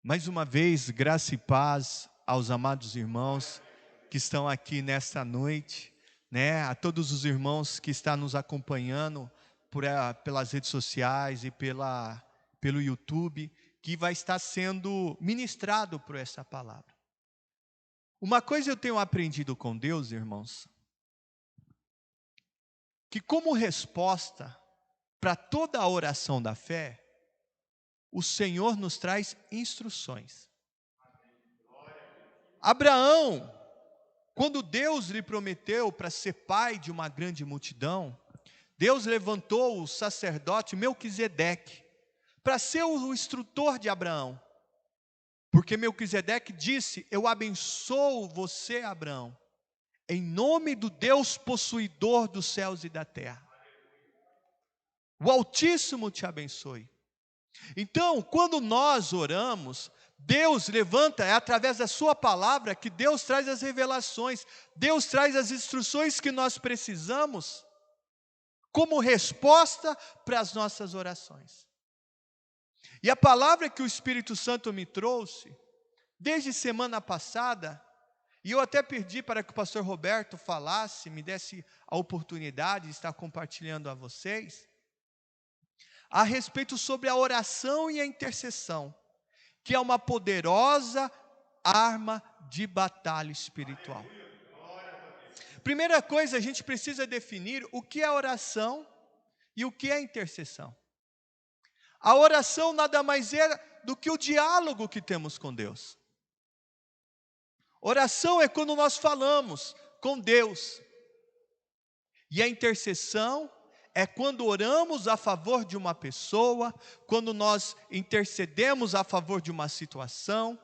Mais uma vez, graça e paz aos amados irmãos que estão aqui nesta noite, né? A todos os irmãos que estão nos acompanhando pelas redes sociais e pelo YouTube, que vai estar sendo ministrado por essa palavra. Uma coisa eu tenho aprendido com Deus, irmãos, que como resposta para toda a oração da fé, o Senhor nos traz instruções. Abraão, quando Deus lhe prometeu para ser pai de uma grande multidão, Deus levantou o sacerdote Melquisedeque para ser o instrutor de Abraão. Porque Melquisedeque disse: eu abençoo você, Abraão, em nome do Deus possuidor dos céus e da terra. O Altíssimo te abençoe. Então, quando nós oramos, Deus levanta, é através da sua palavra que Deus traz as revelações, Deus traz as instruções que nós precisamos, como resposta para as nossas orações. E a palavra que o Espírito Santo me trouxe, desde semana passada, e eu até pedi para que o pastor Roberto falasse, me desse a oportunidade de estar compartilhando a vocês, a respeito sobre a oração e a intercessão, que é uma poderosa arma de batalha espiritual. Primeira coisa, a gente precisa definir o que é oração e o que é intercessão. A oração nada mais é do que o diálogo que temos com Deus. Oração é quando nós falamos com Deus. E a intercessão é quando oramos a favor de uma pessoa, quando nós intercedemos a favor de uma situação,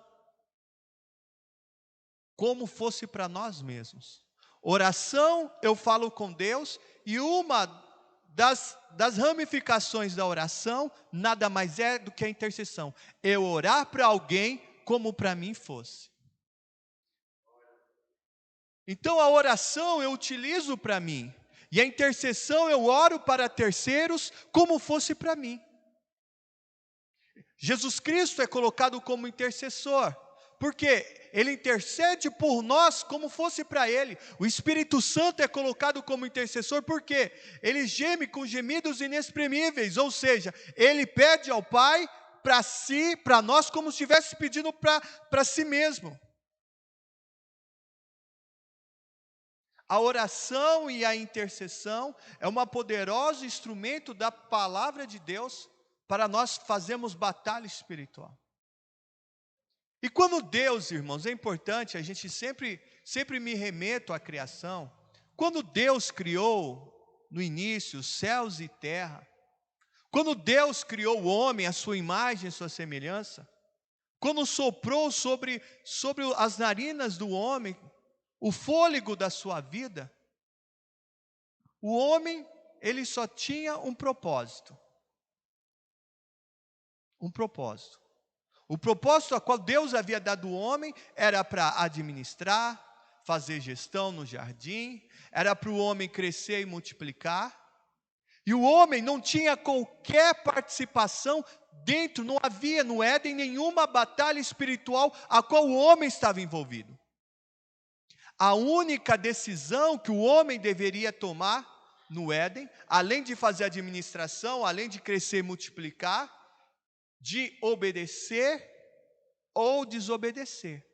como fosse para nós mesmos. Oração, eu falo com Deus, e uma das ramificações da oração, nada mais é do que a intercessão. Eu orar para alguém como para mim fosse. Então a oração eu utilizo para mim, e a intercessão eu oro para terceiros como fosse para mim. Jesus Cristo é colocado como intercessor, porque Ele intercede por nós como fosse para Ele. O Espírito Santo é colocado como intercessor, porque Ele geme com gemidos inexprimíveis, ou seja, Ele pede ao Pai para si, para nós, como se estivesse pedindo para si mesmo. A oração e a intercessão é um poderoso instrumento da palavra de Deus para nós fazermos batalha espiritual. E quando Deus, irmãos, é importante, a gente sempre me remeto à criação. Quando Deus criou no início céus e terra, quando Deus criou o homem à sua imagem e sua semelhança, quando soprou sobre as narinas do homem o fôlego da sua vida, o homem, ele só tinha um propósito. Um propósito. O propósito a qual Deus havia dado ao homem era para administrar, fazer gestão no jardim, era para o homem crescer e multiplicar. E o homem não tinha qualquer participação dentro, não havia no Éden nenhuma batalha espiritual a qual o homem estava envolvido. A única decisão que o homem deveria tomar no Éden, além de fazer administração, além de crescer e multiplicar, de obedecer ou desobedecer.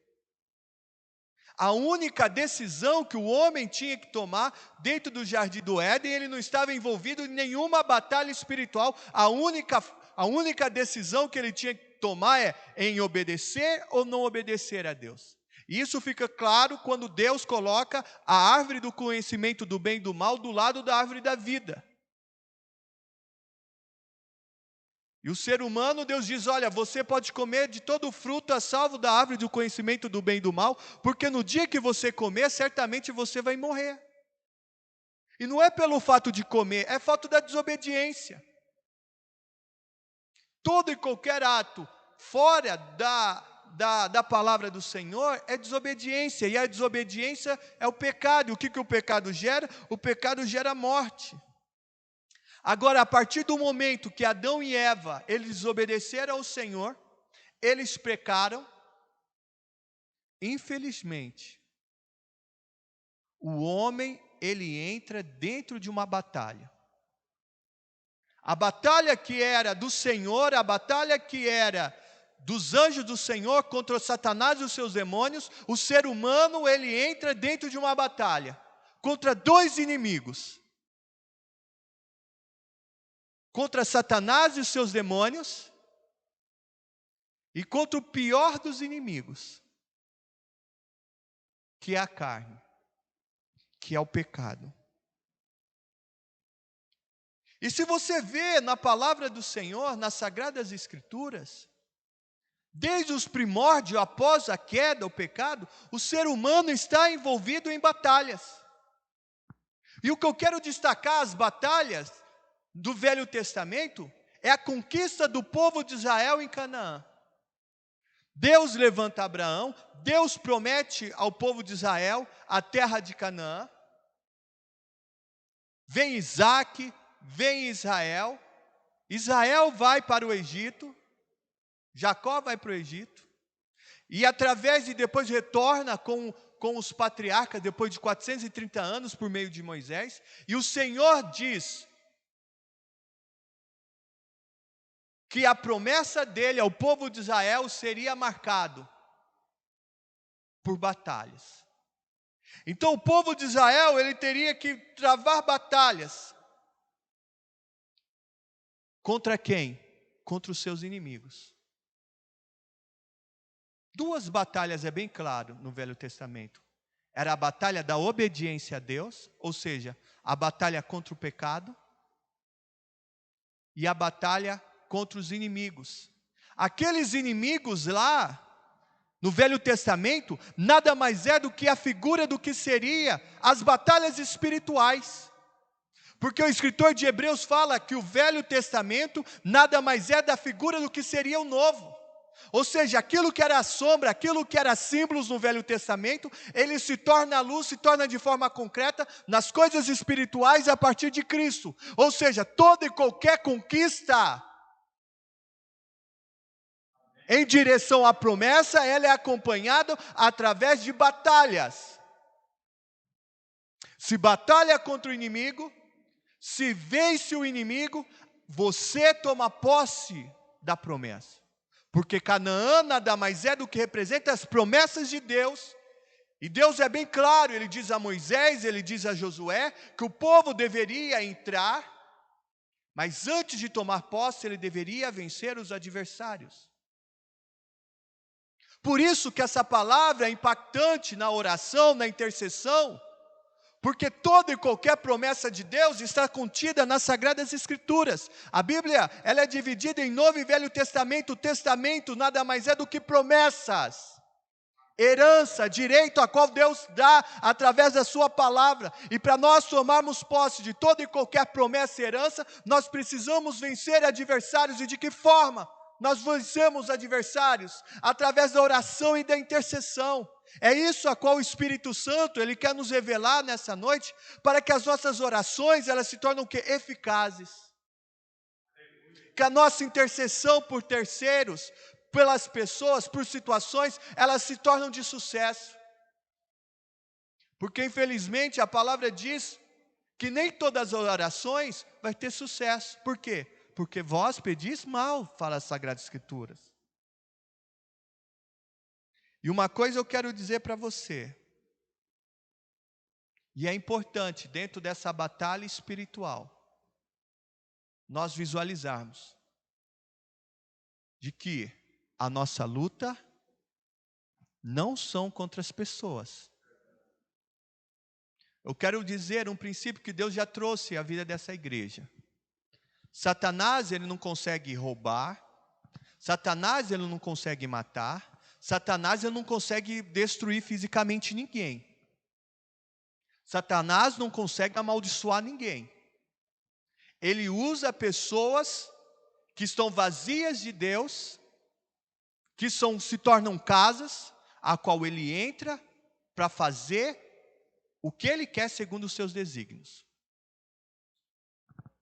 A única decisão que o homem tinha que tomar dentro do jardim do Éden, ele não estava envolvido em nenhuma batalha espiritual. A única decisão que ele tinha que tomar é em obedecer ou não obedecer a Deus. Isso fica claro quando Deus coloca a árvore do conhecimento do bem e do mal do lado da árvore da vida. E o ser humano, Deus diz: olha, você pode comer de todo o fruto a salvo da árvore do conhecimento do bem e do mal, porque no dia que você comer, certamente você vai morrer. E não é pelo fato de comer, é fato da desobediência. Todo e qualquer ato fora da palavra do Senhor é desobediência, e a desobediência é o pecado. E o que o pecado gera? O pecado gera morte. Agora, a partir do momento que Adão e Eva, eles desobedeceram ao Senhor, eles pecaram. Infelizmente, o homem, ele entra dentro de uma batalha. A batalha que era do Senhor, a batalha que era dos anjos do Senhor contra Satanás e os seus demônios, o ser humano, ele entra dentro de uma batalha contra dois inimigos. Contra Satanás e os seus demônios e contra o pior dos inimigos, que é a carne, que é o pecado. E se você vê na palavra do Senhor, nas Sagradas Escrituras, desde os primórdios, após a queda, o pecado, o ser humano está envolvido em batalhas. E o que eu quero destacar, as batalhas do Velho Testamento, é a conquista do povo de Israel em Canaã. Deus levanta Abraão, Deus promete ao povo de Israel a terra de Canaã. Vem Isaac, vem Israel. Israel vai para o Egito, Jacó vai para o Egito, e através de depois retorna com os patriarcas, depois de 430 anos, por meio de Moisés, e o Senhor diz que a promessa dele ao povo de Israel seria marcado por batalhas. Então o povo de Israel, ele teria que travar batalhas. Contra quem? Contra os seus inimigos. Duas batalhas é bem claro no Velho Testamento. Era a batalha da obediência a Deus, ou seja, a batalha contra o pecado, e a batalha contra os inimigos. Aqueles inimigos lá, no Velho Testamento, nada mais é do que a figura do que seria as batalhas espirituais. Porque o escritor de Hebreus fala que o Velho Testamento nada mais é da figura do que seria o Novo. Ou seja, aquilo que era sombra, aquilo que era símbolos no Velho Testamento, ele se torna luz, se torna de forma concreta nas coisas espirituais a partir de Cristo. Ou seja, toda e qualquer conquista em direção à promessa, ela é acompanhada através de batalhas. Se batalha contra o inimigo, se vence o inimigo, você toma posse da promessa. Porque Canaã nada mais é do que representa as promessas de Deus. E Deus é bem claro, ele diz a Moisés, ele diz a Josué, que o povo deveria entrar, mas antes de tomar posse, ele deveria vencer os adversários. Por isso que essa palavra é impactante na oração, na intercessão, porque toda e qualquer promessa de Deus está contida nas Sagradas Escrituras. A Bíblia, ela é dividida em Novo e Velho Testamento. O testamento nada mais é do que promessas, herança, direito a qual Deus dá através da sua palavra. E para nós tomarmos posse de toda e qualquer promessa e herança, nós precisamos vencer adversários. E de que forma nós vencemos adversários? Através da oração e da intercessão. É isso a qual o Espírito Santo, ele quer nos revelar nessa noite, para que as nossas orações, elas se tornem o quê? Eficazes. Que a nossa intercessão por terceiros, pelas pessoas, por situações, elas se tornam de sucesso. Porque infelizmente a palavra diz que nem todas as orações vai ter sucesso. Por quê? Porque vós pedis mal, fala as Sagradas Escrituras. E uma coisa eu quero dizer para você, e é importante dentro dessa batalha espiritual, nós visualizarmos de que a nossa luta não são contra as pessoas. Eu quero dizer um princípio que Deus já trouxe à vida dessa igreja. Satanás, ele não consegue roubar, Satanás, ele não consegue matar, Satanás, ele não consegue destruir fisicamente ninguém. Satanás não consegue amaldiçoar ninguém. Ele usa pessoas que estão vazias de Deus, que se tornam casas, a qual ele entra para fazer o que ele quer segundo os seus desígnios.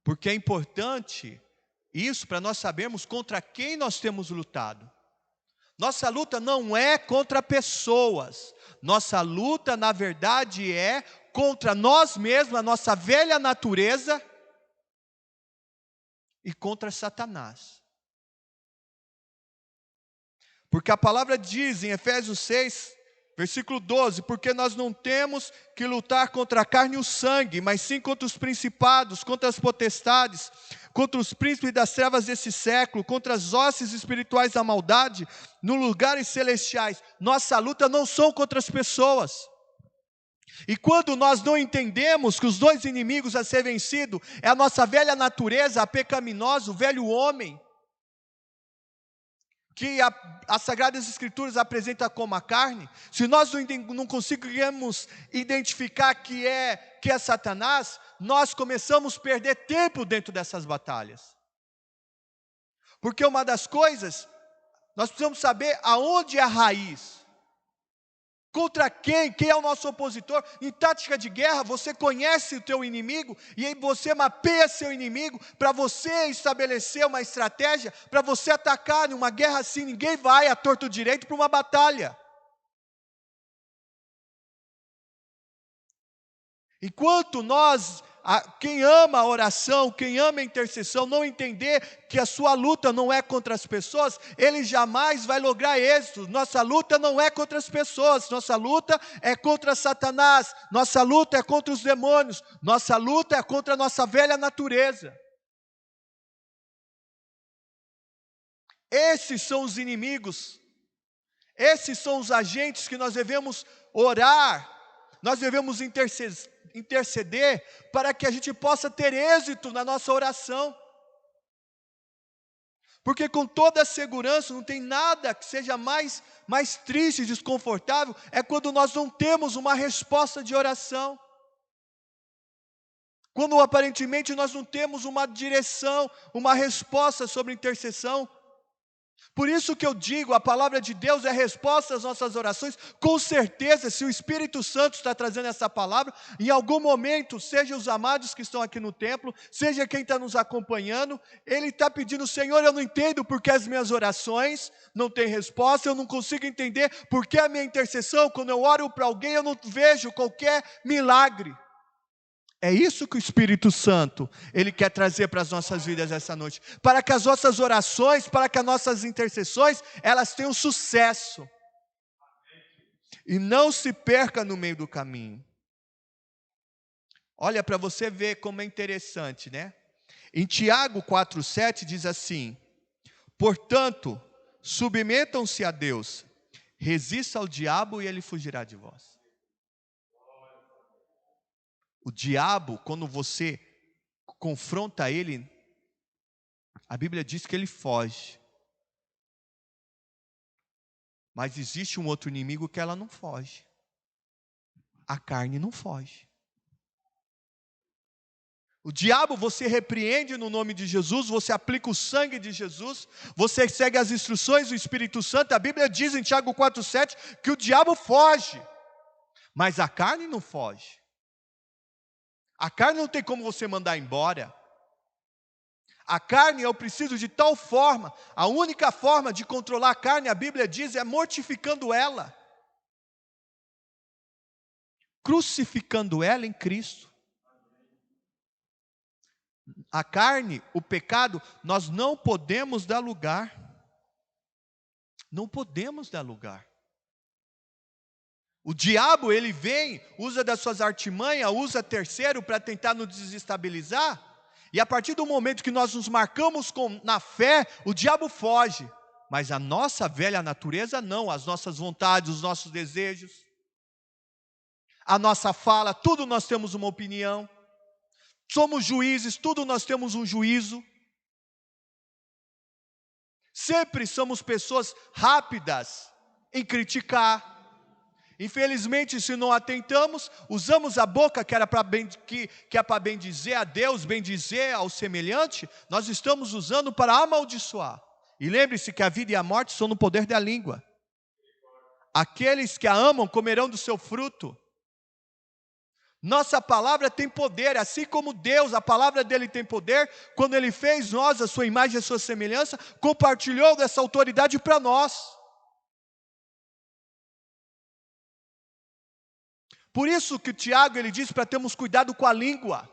Porque é importante isso para nós sabermos contra quem nós temos lutado. Nossa luta não é contra pessoas. Nossa luta, na verdade, é contra nós mesmos, a nossa velha natureza, e contra Satanás. Porque a palavra diz em Efésios 6, versículo 12, porque nós não temos que lutar contra a carne e o sangue, mas sim contra os principados, contra as potestades, contra os príncipes das trevas desse século, contra as hostes espirituais da maldade, nos lugares celestiais. Nossa luta não são contra as pessoas. E quando nós não entendemos que os dois inimigos a ser vencido é a nossa velha natureza, a pecaminosa, o velho homem, que as Sagradas Escrituras apresentam como a carne, se nós não conseguirmos identificar que é Satanás, nós começamos a perder tempo dentro dessas batalhas. Porque uma das coisas, nós precisamos saber aonde é a raiz. Contra quem é o nosso opositor. Em tática de guerra, você conhece o teu inimigo, e aí você mapeia seu inimigo, para você estabelecer uma estratégia, para você atacar. Numa guerra assim, ninguém vai a torto direito para uma batalha. Enquanto quem ama a oração, quem ama a intercessão, não entender que a sua luta não é contra as pessoas, ele jamais vai lograr êxito. Nossa luta não é contra as pessoas, nossa luta é contra Satanás, nossa luta é contra os demônios, nossa luta é contra a nossa velha natureza. Esses são os inimigos, esses são os agentes que nós devemos orar, nós devemos interceder para que a gente possa ter êxito na nossa oração. Porque com toda a segurança, não tem nada que seja mais triste e desconfortável, é quando nós não temos uma resposta de oração. Quando aparentemente nós não temos uma direção, uma resposta sobre intercessão. Por isso que eu digo, a palavra de Deus é a resposta às nossas orações. Com certeza, se o Espírito Santo está trazendo essa palavra, em algum momento, seja os amados que estão aqui no templo, seja quem está nos acompanhando, ele está pedindo: Senhor, eu não entendo porque as minhas orações não têm resposta, eu não consigo entender porque a minha intercessão, quando eu oro para alguém, eu não vejo qualquer milagre. É isso que o Espírito Santo, ele quer trazer para as nossas vidas essa noite. Para que as nossas orações, para que as nossas intercessões, elas tenham sucesso. E não se perca no meio do caminho. Olha, para você ver como é interessante, né? Em Tiago 4,7 diz assim: portanto, submetam-se a Deus, resista ao diabo e ele fugirá de vós. O diabo, quando você confronta ele, a Bíblia diz que ele foge. Mas existe um outro inimigo que ela não foge. A carne não foge. O diabo você repreende no nome de Jesus, você aplica o sangue de Jesus, você segue as instruções do Espírito Santo. A Bíblia diz em Tiago 4,7 que o diabo foge, mas a carne não foge. A carne não tem como você mandar embora. A carne eu preciso de tal forma, a única forma de controlar a carne, a Bíblia diz, é mortificando ela. Crucificando ela em Cristo. A carne, o pecado, nós não podemos dar lugar. Não podemos dar lugar. O diabo, ele vem, usa das suas artimanhas, usa terceiro para tentar nos desestabilizar. E a partir do momento que nós nos marcamos na fé, o diabo foge. Mas a nossa velha natureza não, as nossas vontades, os nossos desejos, a nossa fala, tudo nós temos uma opinião. Somos juízes, tudo nós temos um juízo. Sempre somos pessoas rápidas em criticar. Infelizmente, se não atentamos, usamos a boca que é para bendizer a Deus, bendizer ao semelhante, nós estamos usando para amaldiçoar. E lembre-se que a vida e a morte são no poder da língua. Aqueles que a amam comerão do seu fruto. Nossa palavra tem poder, assim como Deus, a palavra dele tem poder. Quando ele fez nós, a sua imagem e a sua semelhança, compartilhou dessa autoridade para nós. Por isso que Tiago ele diz para termos cuidado com a língua.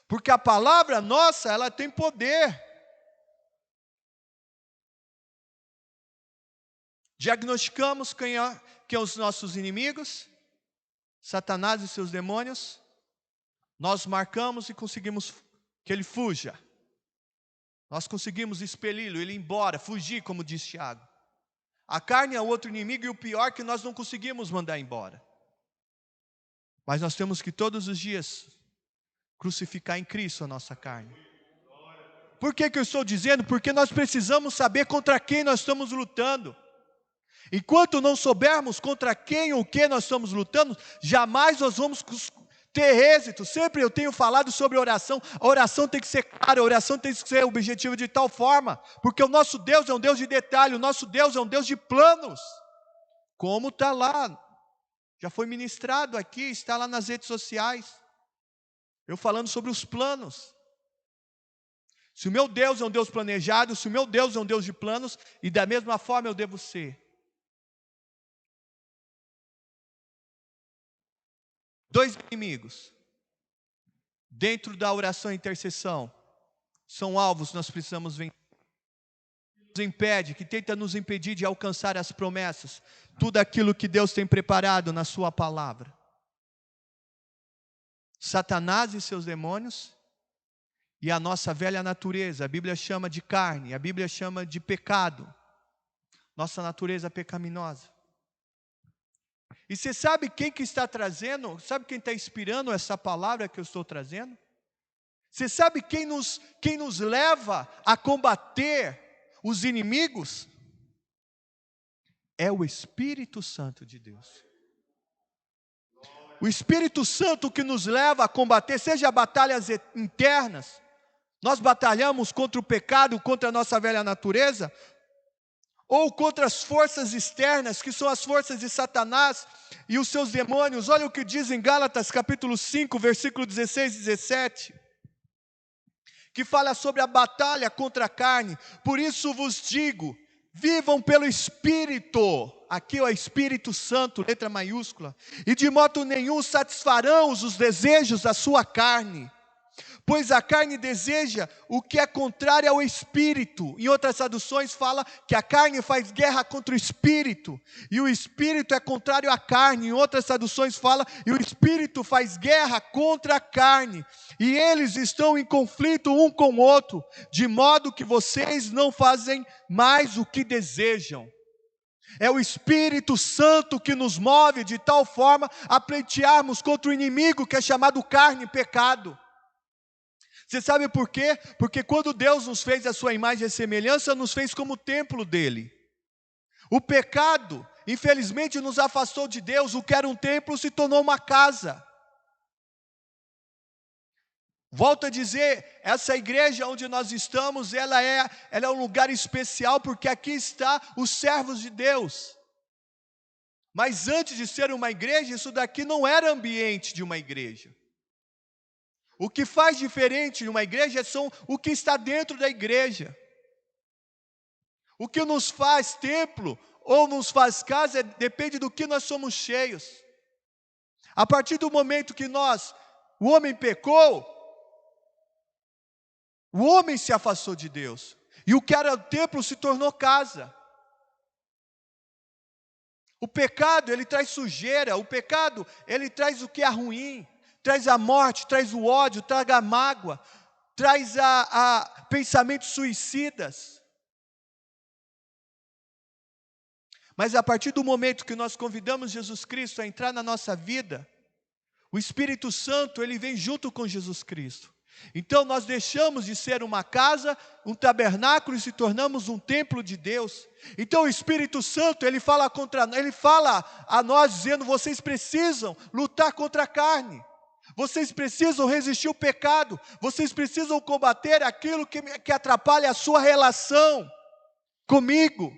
Porque a palavra nossa, ela tem poder. Diagnosticamos quem são os nossos inimigos, Satanás e seus demônios. Nós marcamos e conseguimos que ele fuja. Nós conseguimos expeli-lo, ele ir embora, fugir, como diz Tiago. A carne é o outro inimigo e o pior é que nós não conseguimos mandar embora. Mas nós temos que todos os dias crucificar em Cristo a nossa carne. Por que eu estou dizendo? Porque nós precisamos saber contra quem nós estamos lutando. Enquanto não soubermos contra quem ou o que nós estamos lutando, jamais nós vamos ter êxito. Sempre eu tenho falado sobre oração. A oração tem que ser clara, a oração tem que ser objetiva de tal forma, porque o nosso Deus é um Deus de detalhe, o nosso Deus é um Deus de planos. Como está lá, já foi ministrado aqui, está lá nas redes sociais. Eu falando sobre os planos. Se o meu Deus é um Deus planejado, se o meu Deus é um Deus de planos, e da mesma forma eu devo ser. Dois inimigos, dentro da oração e intercessão, são alvos que nós precisamos vencer. Nos impede, que tenta nos impedir de alcançar as promessas, tudo aquilo que Deus tem preparado na sua palavra. Satanás e seus demônios, e a nossa velha natureza, a Bíblia chama de carne, a Bíblia chama de pecado, nossa natureza pecaminosa. E você sabe quem que está trazendo, sabe quem está inspirando essa palavra que eu estou trazendo? Você sabe quem nos leva a combater os inimigos? É o Espírito Santo de Deus. O Espírito Santo que nos leva a combater, seja batalhas internas, nós batalhamos contra o pecado, contra a nossa velha natureza, ou contra as forças externas, que são as forças de Satanás e os seus demônios. Olha o que diz em Gálatas capítulo 5, versículo 16 e 17, que fala sobre a batalha contra a carne. Por isso vos digo, vivam pelo Espírito, aqui é o Espírito Santo, letra maiúscula, e de modo nenhum satisfarão os desejos da sua carne. Pois a carne deseja o que é contrário ao Espírito. Em outras traduções fala que a carne faz guerra contra o Espírito, e o Espírito é contrário à carne. Em outras traduções fala, e o Espírito faz guerra contra a carne, e eles estão em conflito um com o outro, de modo que vocês não fazem mais o que desejam. É o Espírito Santo que nos move de tal forma a pleitearmos contra o inimigo que é chamado carne e pecado. Você sabe por quê? Porque quando Deus nos fez a sua imagem e semelhança, nos fez como templo dele. O pecado, infelizmente, nos afastou de Deus. O que era um templo se tornou uma casa. Volto a dizer, essa igreja onde nós estamos, ela é um lugar especial, porque aqui está os servos de Deus. Mas antes de ser uma igreja, isso daqui não era ambiente de uma igreja. O que faz diferente uma igreja são o que está dentro da igreja. O que nos faz templo ou nos faz casa depende do que nós somos cheios. A partir do momento que o homem pecou, o homem se afastou de Deus. E o que era templo se tornou casa. O pecado, ele traz sujeira. O pecado, ele traz o que é ruim. Traz a morte, traz o ódio, traz a mágoa, traz a pensamentos suicidas. Mas a partir do momento que nós convidamos Jesus Cristo a entrar na nossa vida, o Espírito Santo, ele vem junto com Jesus Cristo. Então nós deixamos de ser uma casa, um tabernáculo, e se tornamos um templo de Deus. Então o Espírito Santo, ele fala a nós dizendo, vocês precisam lutar contra a carne. Vocês precisam resistir ao pecado. Vocês precisam combater aquilo que atrapalha a sua relação comigo.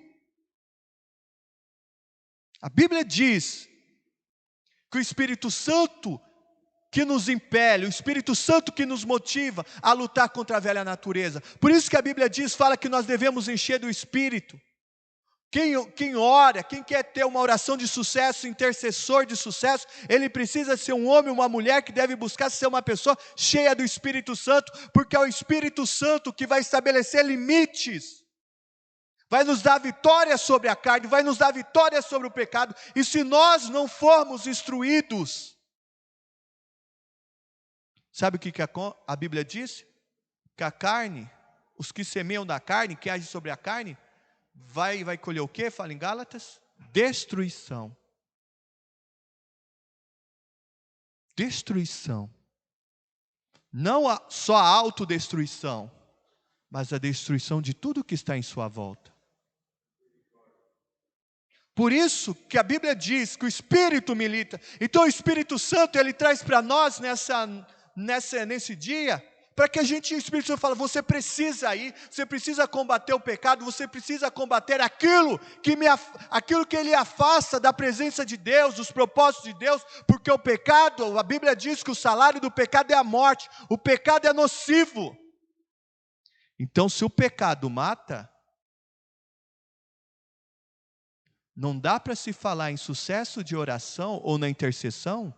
A Bíblia diz que o Espírito Santo que nos impele, o Espírito Santo que nos motiva a lutar contra a velha natureza. Por isso que a Bíblia fala que nós devemos encher do Espírito. Quem ora, quem quer ter uma oração de sucesso, intercessor de sucesso, ele precisa ser um homem, uma mulher que deve buscar ser uma pessoa cheia do Espírito Santo, porque é o Espírito Santo que vai estabelecer limites, vai nos dar vitória sobre a carne, vai nos dar vitória sobre o pecado, e se nós não formos instruídos, sabe o que a Bíblia diz? Que a carne, os que semeiam da carne, que agem sobre a carne, vai colher o quê? Fala em Gálatas. Destruição. Destruição. Não só a autodestruição, mas a destruição de tudo que está em sua volta. Por isso que a Bíblia diz que o Espírito milita. Então o Espírito Santo, ele traz para nós nesse dia, para que o Espírito Santo fala, você precisa ir, você precisa combater o pecado, você precisa combater aquilo que ele afasta da presença de Deus, dos propósitos de Deus, porque o pecado, a Bíblia diz que o salário do pecado é a morte, o pecado é nocivo. Então se o pecado mata, não dá para se falar em sucesso de oração ou na intercessão.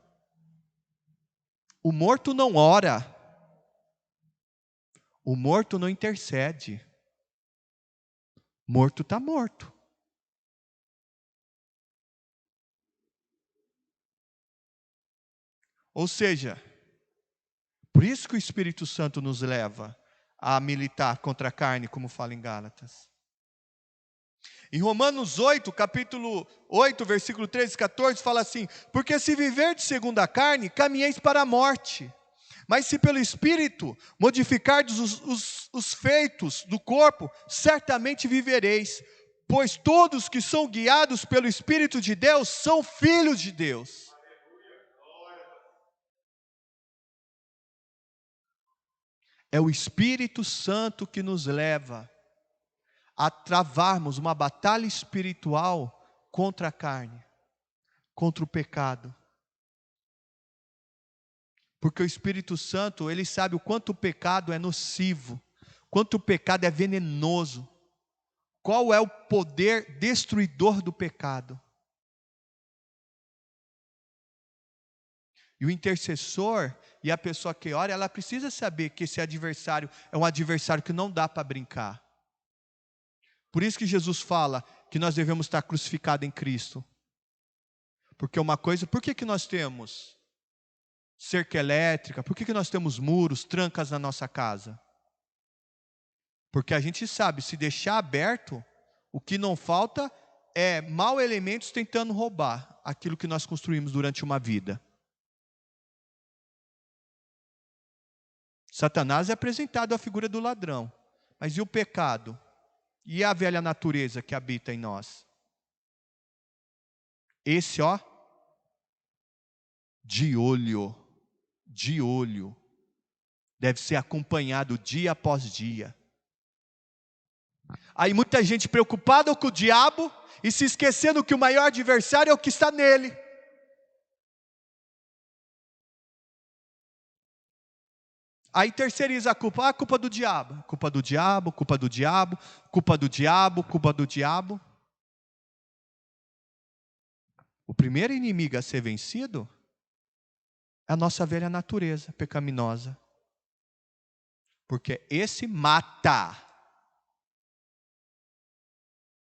O morto não ora. O morto não intercede. Morto está morto. Ou seja, por isso que o Espírito Santo nos leva a militar contra a carne, como fala em Gálatas. Em Romanos 8, capítulo 8, versículo 13 e 14, fala assim: porque se viverdes segundo a carne, caminheis para a morte. Mas se pelo Espírito modificardes os feitos do corpo, certamente vivereis. Pois todos que são guiados pelo Espírito de Deus são filhos de Deus. É o Espírito Santo que nos leva a travarmos uma batalha espiritual contra a carne, contra o pecado. Porque o Espírito Santo, ele sabe o quanto o pecado é nocivo, quanto o pecado é venenoso, qual é o poder destruidor do pecado. E o intercessor e a pessoa que ora, ela precisa saber que esse adversário é um adversário que não dá para brincar. Por isso que Jesus fala que nós devemos estar crucificados em Cristo. Porque uma coisa, por que nós temos cerca elétrica? Por que nós temos muros, trancas na nossa casa? Porque a gente sabe, se deixar aberto, o que não falta é maus elementos tentando roubar aquilo que nós construímos durante uma vida. Satanás é apresentado a figura do ladrão. Mas e o pecado? E a velha natureza que habita em nós? Esse, de olho, deve ser acompanhado dia após dia. Aí muita gente preocupada com o diabo e se esquecendo que o maior adversário é o que está nele. Aí terceiriza a culpa do diabo, culpa do diabo, culpa do diabo, culpa do diabo, culpa do diabo. O primeiro inimigo a ser vencido é a nossa velha natureza pecaminosa. Porque esse mata.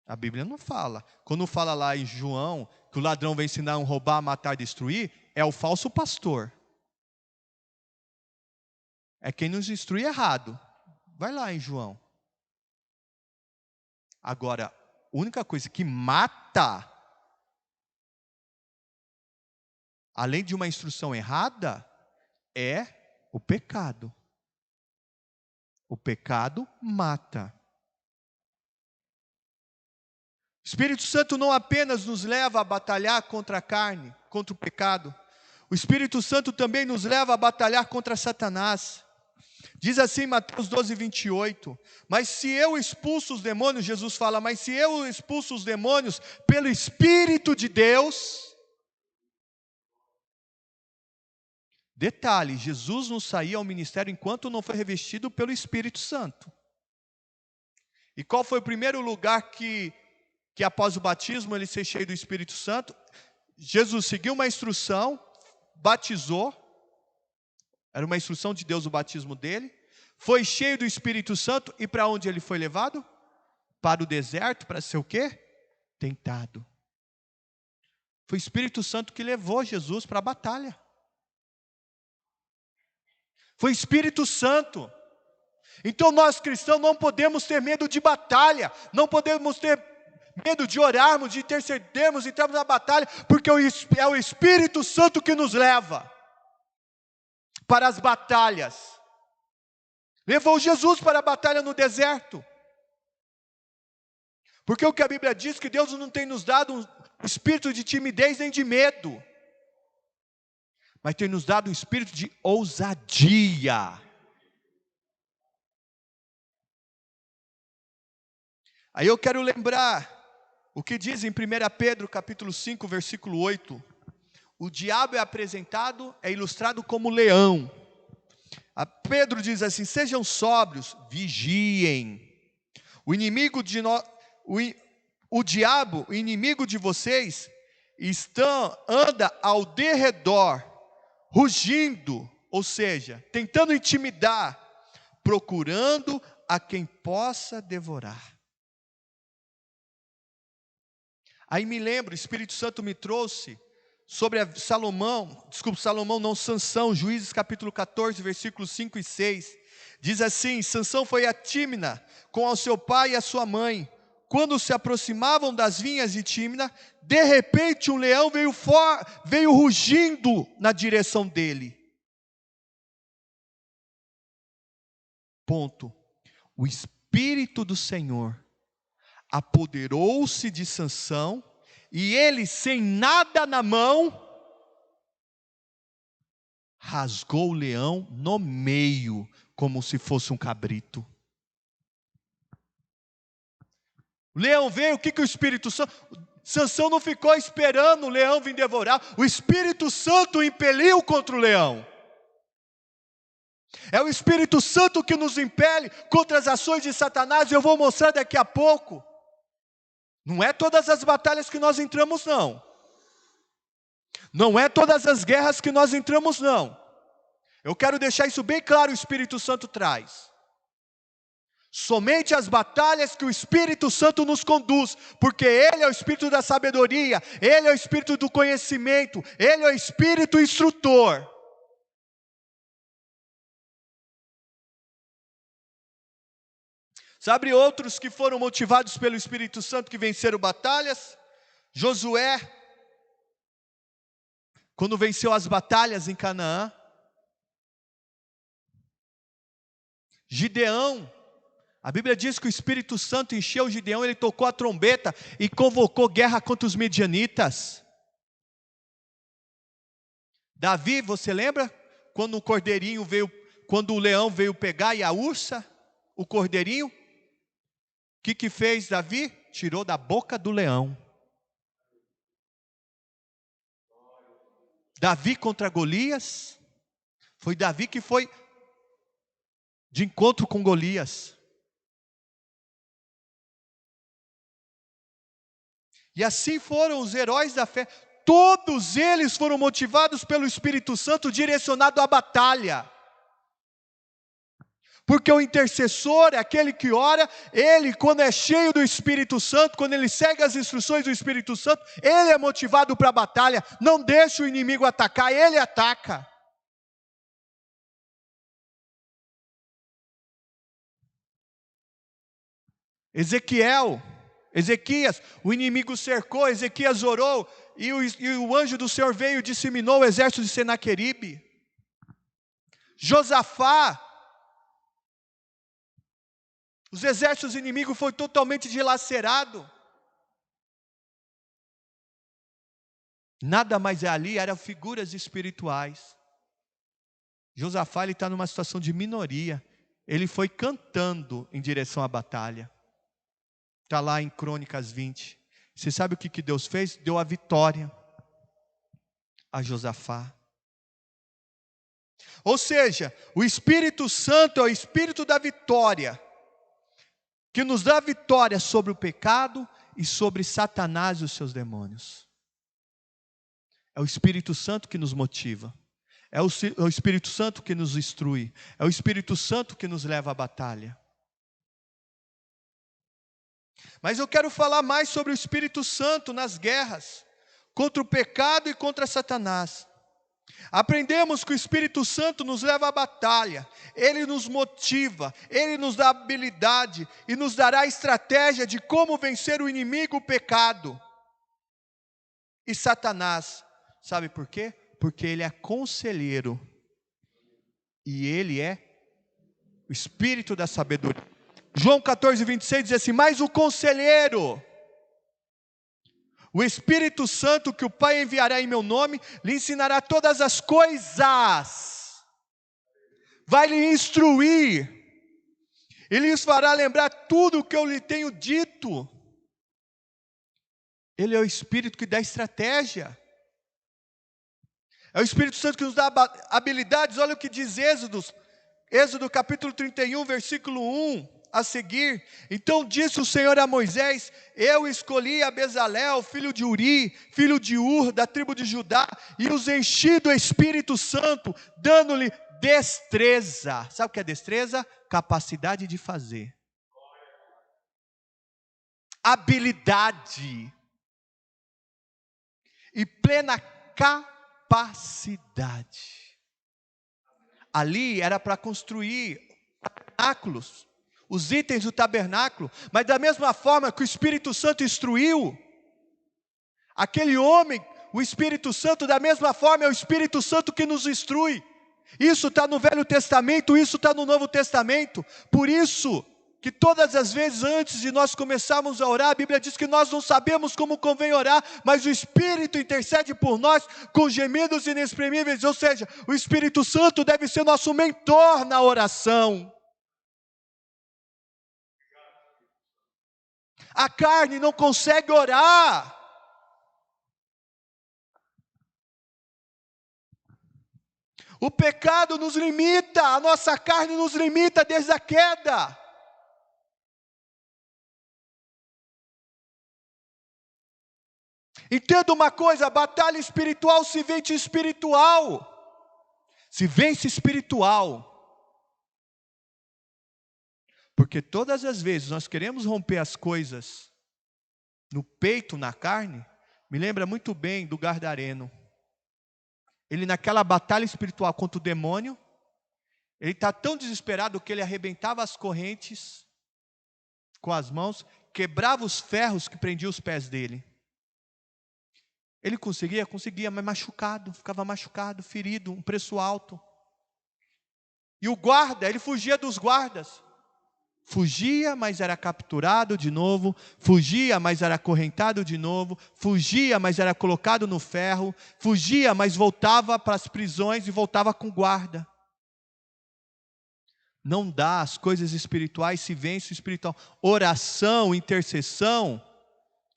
A Bíblia não fala. Quando fala lá em João que o ladrão vem ensinar a roubar, matar, destruir, é o falso pastor. É quem nos instrui errado. Vai lá em João. Agora, a única coisa que mata, além de uma instrução errada, é o pecado. O pecado mata. O Espírito Santo não apenas nos leva a batalhar contra a carne, contra o pecado. O Espírito Santo também nos leva a batalhar contra Satanás. Diz assim Mateus 12, 28, mas se eu expulso os demônios, Jesus fala, mas se eu expulso os demônios pelo Espírito de Deus. Detalhe, Jesus não saía ao ministério enquanto não foi revestido pelo Espírito Santo. E qual foi o primeiro lugar que que após o batismo ele ser cheio do Espírito Santo, Jesus seguiu uma instrução, batizou, era uma instrução de Deus o batismo dele, foi cheio do Espírito Santo, e para onde ele foi levado? Para o deserto, para ser o quê? Tentado. Foi o Espírito Santo que levou Jesus para a batalha. Foi o Espírito Santo. Então nós cristãos não podemos ter medo de batalha, não podemos ter medo de orarmos, de intercedermos, entrarmos na batalha, porque é o Espírito Santo que nos leva para as batalhas. Levou Jesus para a batalha no deserto. Porque o que a Bíblia diz, que Deus não tem nos dado um espírito de timidez nem de medo, mas tem nos dado um espírito de ousadia. Aí eu quero lembrar o que diz em 1 Pedro capítulo 5, versículo 8. O diabo é apresentado, é ilustrado como leão. Pedro diz assim: sejam sóbrios, vigiem. O diabo, o inimigo de vocês, anda ao derredor, rugindo, ou seja, tentando intimidar, procurando a quem possa devorar. Aí me lembro, o Espírito Santo me trouxe sobre Sansão, Juízes capítulo 14, versículos 5 e 6. Diz assim: Sansão foi a Tímna com o seu pai e a sua mãe. Quando se aproximavam das vinhas de Tímna, de repente um leão veio rugindo na direção dele. Ponto. O Espírito do Senhor apoderou-se de Sansão, e ele, sem nada na mão, rasgou o leão no meio, como se fosse um cabrito. O leão veio, o que o Espírito Santo... Sansão não ficou esperando o leão vir devorar, o Espírito Santo o impeliu contra o leão. É o Espírito Santo que nos impele contra as ações de Satanás, e eu vou mostrar daqui a pouco. Não é todas as batalhas que nós entramos, não. Não é todas as guerras que nós entramos, não. Eu quero deixar isso bem claro, o Espírito Santo traz. Somente as batalhas que o Espírito Santo nos conduz, porque Ele é o Espírito da sabedoria, Ele é o Espírito do conhecimento, Ele é o Espírito instrutor. Sabe outros que foram motivados pelo Espírito Santo que venceram batalhas? Josué, quando venceu as batalhas em Canaã. Gideão, a Bíblia diz que o Espírito Santo encheu Gideão, ele tocou a trombeta e convocou guerra contra os medianitas. Davi, você lembra? Quando o leão veio pegar e a ursa, o cordeirinho, o que fez Davi? Tirou da boca do leão. Davi contra Golias, foi Davi que foi de encontro com Golias. E assim foram os heróis da fé, todos eles foram motivados pelo Espírito Santo, direcionado à batalha. Porque o intercessor é aquele que ora, ele quando é cheio do Espírito Santo, quando ele segue as instruções do Espírito Santo, ele é motivado para a batalha, não deixa o inimigo atacar, ele ataca. Ezequias, o inimigo cercou, Ezequias orou, e o anjo do Senhor veio e disseminou o exército de Senaqueribe. Josafá, os exércitos inimigos foram totalmente dilacerados. Nada mais ali, eram figuras espirituais. Josafá está numa situação de minoria. Ele foi cantando em direção à batalha. Está lá em Crônicas 20. Você sabe o que Deus fez? Deu a vitória a Josafá. Ou seja, o Espírito Santo é o Espírito da vitória, que nos dá vitória sobre o pecado e sobre Satanás e os seus demônios. É o Espírito Santo que nos motiva. É o Espírito Santo que nos instrui. É o Espírito Santo que nos leva à batalha. Mas eu quero falar mais sobre o Espírito Santo nas guerras, contra o pecado e contra Satanás. Aprendemos que o Espírito Santo nos leva à batalha, ele nos motiva, ele nos dá habilidade e nos dará a estratégia de como vencer o inimigo, o pecado e Satanás. Sabe por quê? Porque ele é conselheiro e ele é o Espírito da sabedoria. João 14:26 diz assim: mas o conselheiro, o Espírito Santo que o Pai enviará em meu nome, lhe ensinará todas as coisas, vai lhe instruir, e lhes fará lembrar tudo o que eu lhe tenho dito. Ele é o Espírito que dá estratégia, é o Espírito Santo que nos dá habilidades. Olha o que diz Êxodo capítulo 31, versículo 1. A seguir, então disse o Senhor a Moisés: eu escolhi a Bezalel, filho de Uri, filho de Ur, da tribo de Judá, e os enchi do Espírito Santo, dando-lhe destreza. Sabe o que é destreza? Capacidade de fazer. Habilidade. E plena capacidade. Ali era para construir tabernáculos, os itens do tabernáculo, mas da mesma forma que o Espírito Santo instruiu aquele homem, o Espírito Santo, da mesma forma é o Espírito Santo que nos instrui. Isso está no Velho Testamento, isso está no Novo Testamento. Por isso que todas as vezes antes de nós começarmos a orar, a Bíblia diz que nós não sabemos como convém orar, mas o Espírito intercede por nós com gemidos inexprimíveis. Ou seja, o Espírito Santo deve ser nosso mentor na oração. A carne não consegue orar. O pecado nos limita, a nossa carne nos limita desde a queda. Entenda uma coisa: a batalha espiritual se vence espiritual. Se vence espiritual. Porque todas as vezes nós queremos romper as coisas no peito, na carne. Me lembra muito bem do Gadareno. Ele naquela batalha espiritual contra o demônio, ele está tão desesperado que ele arrebentava as correntes com as mãos, quebrava os ferros que prendiam os pés dele. Ele conseguia, mas machucado, ficava machucado, ferido, um preço alto. E o guarda, ele fugia dos guardas. Fugia, mas era capturado de novo. Fugia, mas era acorrentado de novo. Fugia, mas era colocado no ferro. Fugia, mas voltava para as prisões e voltava com guarda. Não dá, as coisas espirituais se vencem espiritual. Oração, intercessão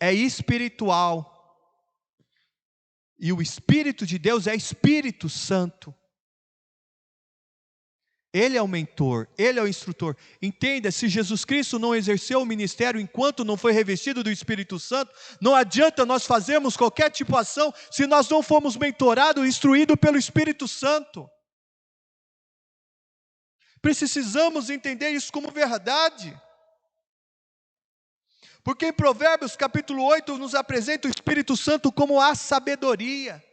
é espiritual. E o Espírito de Deus é Espírito Santo. Ele é o mentor, ele é o instrutor. Entenda, se Jesus Cristo não exerceu o ministério enquanto não foi revestido do Espírito Santo, não adianta nós fazermos qualquer tipo de ação se nós não formos mentorados, instruídos pelo Espírito Santo. Precisamos entender isso como verdade. Porque em Provérbios capítulo 8 nos apresenta o Espírito Santo como a sabedoria.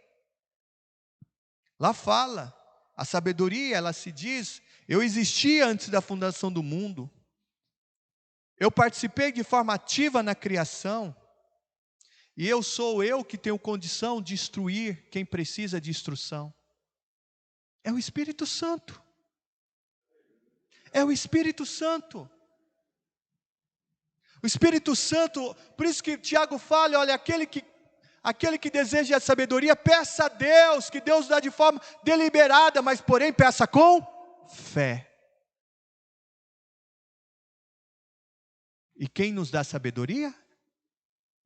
Lá fala, a sabedoria, ela se diz: eu existia antes da fundação do mundo. Eu participei de forma ativa na criação. E sou eu que tenho condição de instruir quem precisa de instrução. É o Espírito Santo. É o Espírito Santo. O Espírito Santo, por isso que Tiago fala, olha, aquele que deseja a sabedoria, peça a Deus, que Deus dá de forma deliberada, mas porém peça com fé. E quem nos dá sabedoria?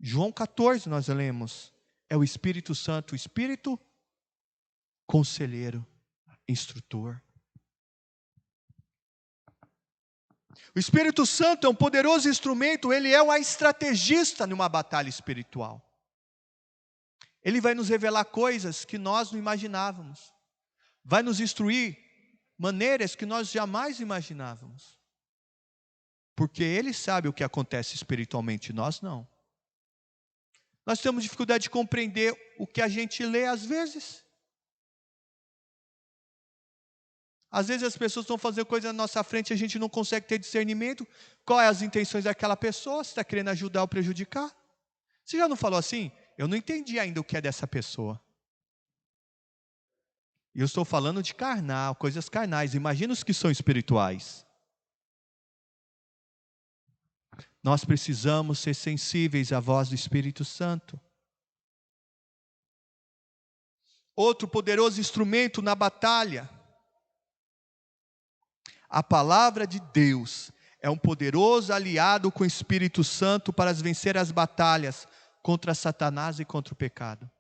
João 14 nós lemos, é o Espírito Santo, o Espírito conselheiro, instrutor. O Espírito Santo é um poderoso instrumento, ele é um estrategista numa batalha espiritual. Ele vai nos revelar coisas que nós não imaginávamos. Vai nos instruir maneiras que nós jamais imaginávamos. Porque ele sabe o que acontece espiritualmente, nós não. Nós temos dificuldade de compreender o que a gente lê às vezes. Às vezes as pessoas estão fazendo coisa na nossa frente e a gente não consegue ter discernimento. Qual é as intenções daquela pessoa? Se está querendo ajudar ou prejudicar? Você já não falou assim? Eu não entendi ainda o que é dessa pessoa. E eu estou falando de carnal, coisas carnais. Imagina os que são espirituais. Nós precisamos ser sensíveis à voz do Espírito Santo. Outro poderoso instrumento na batalha. A palavra de Deus é um poderoso aliado com o Espírito Santo para vencer as batalhas contra Satanás e contra o pecado.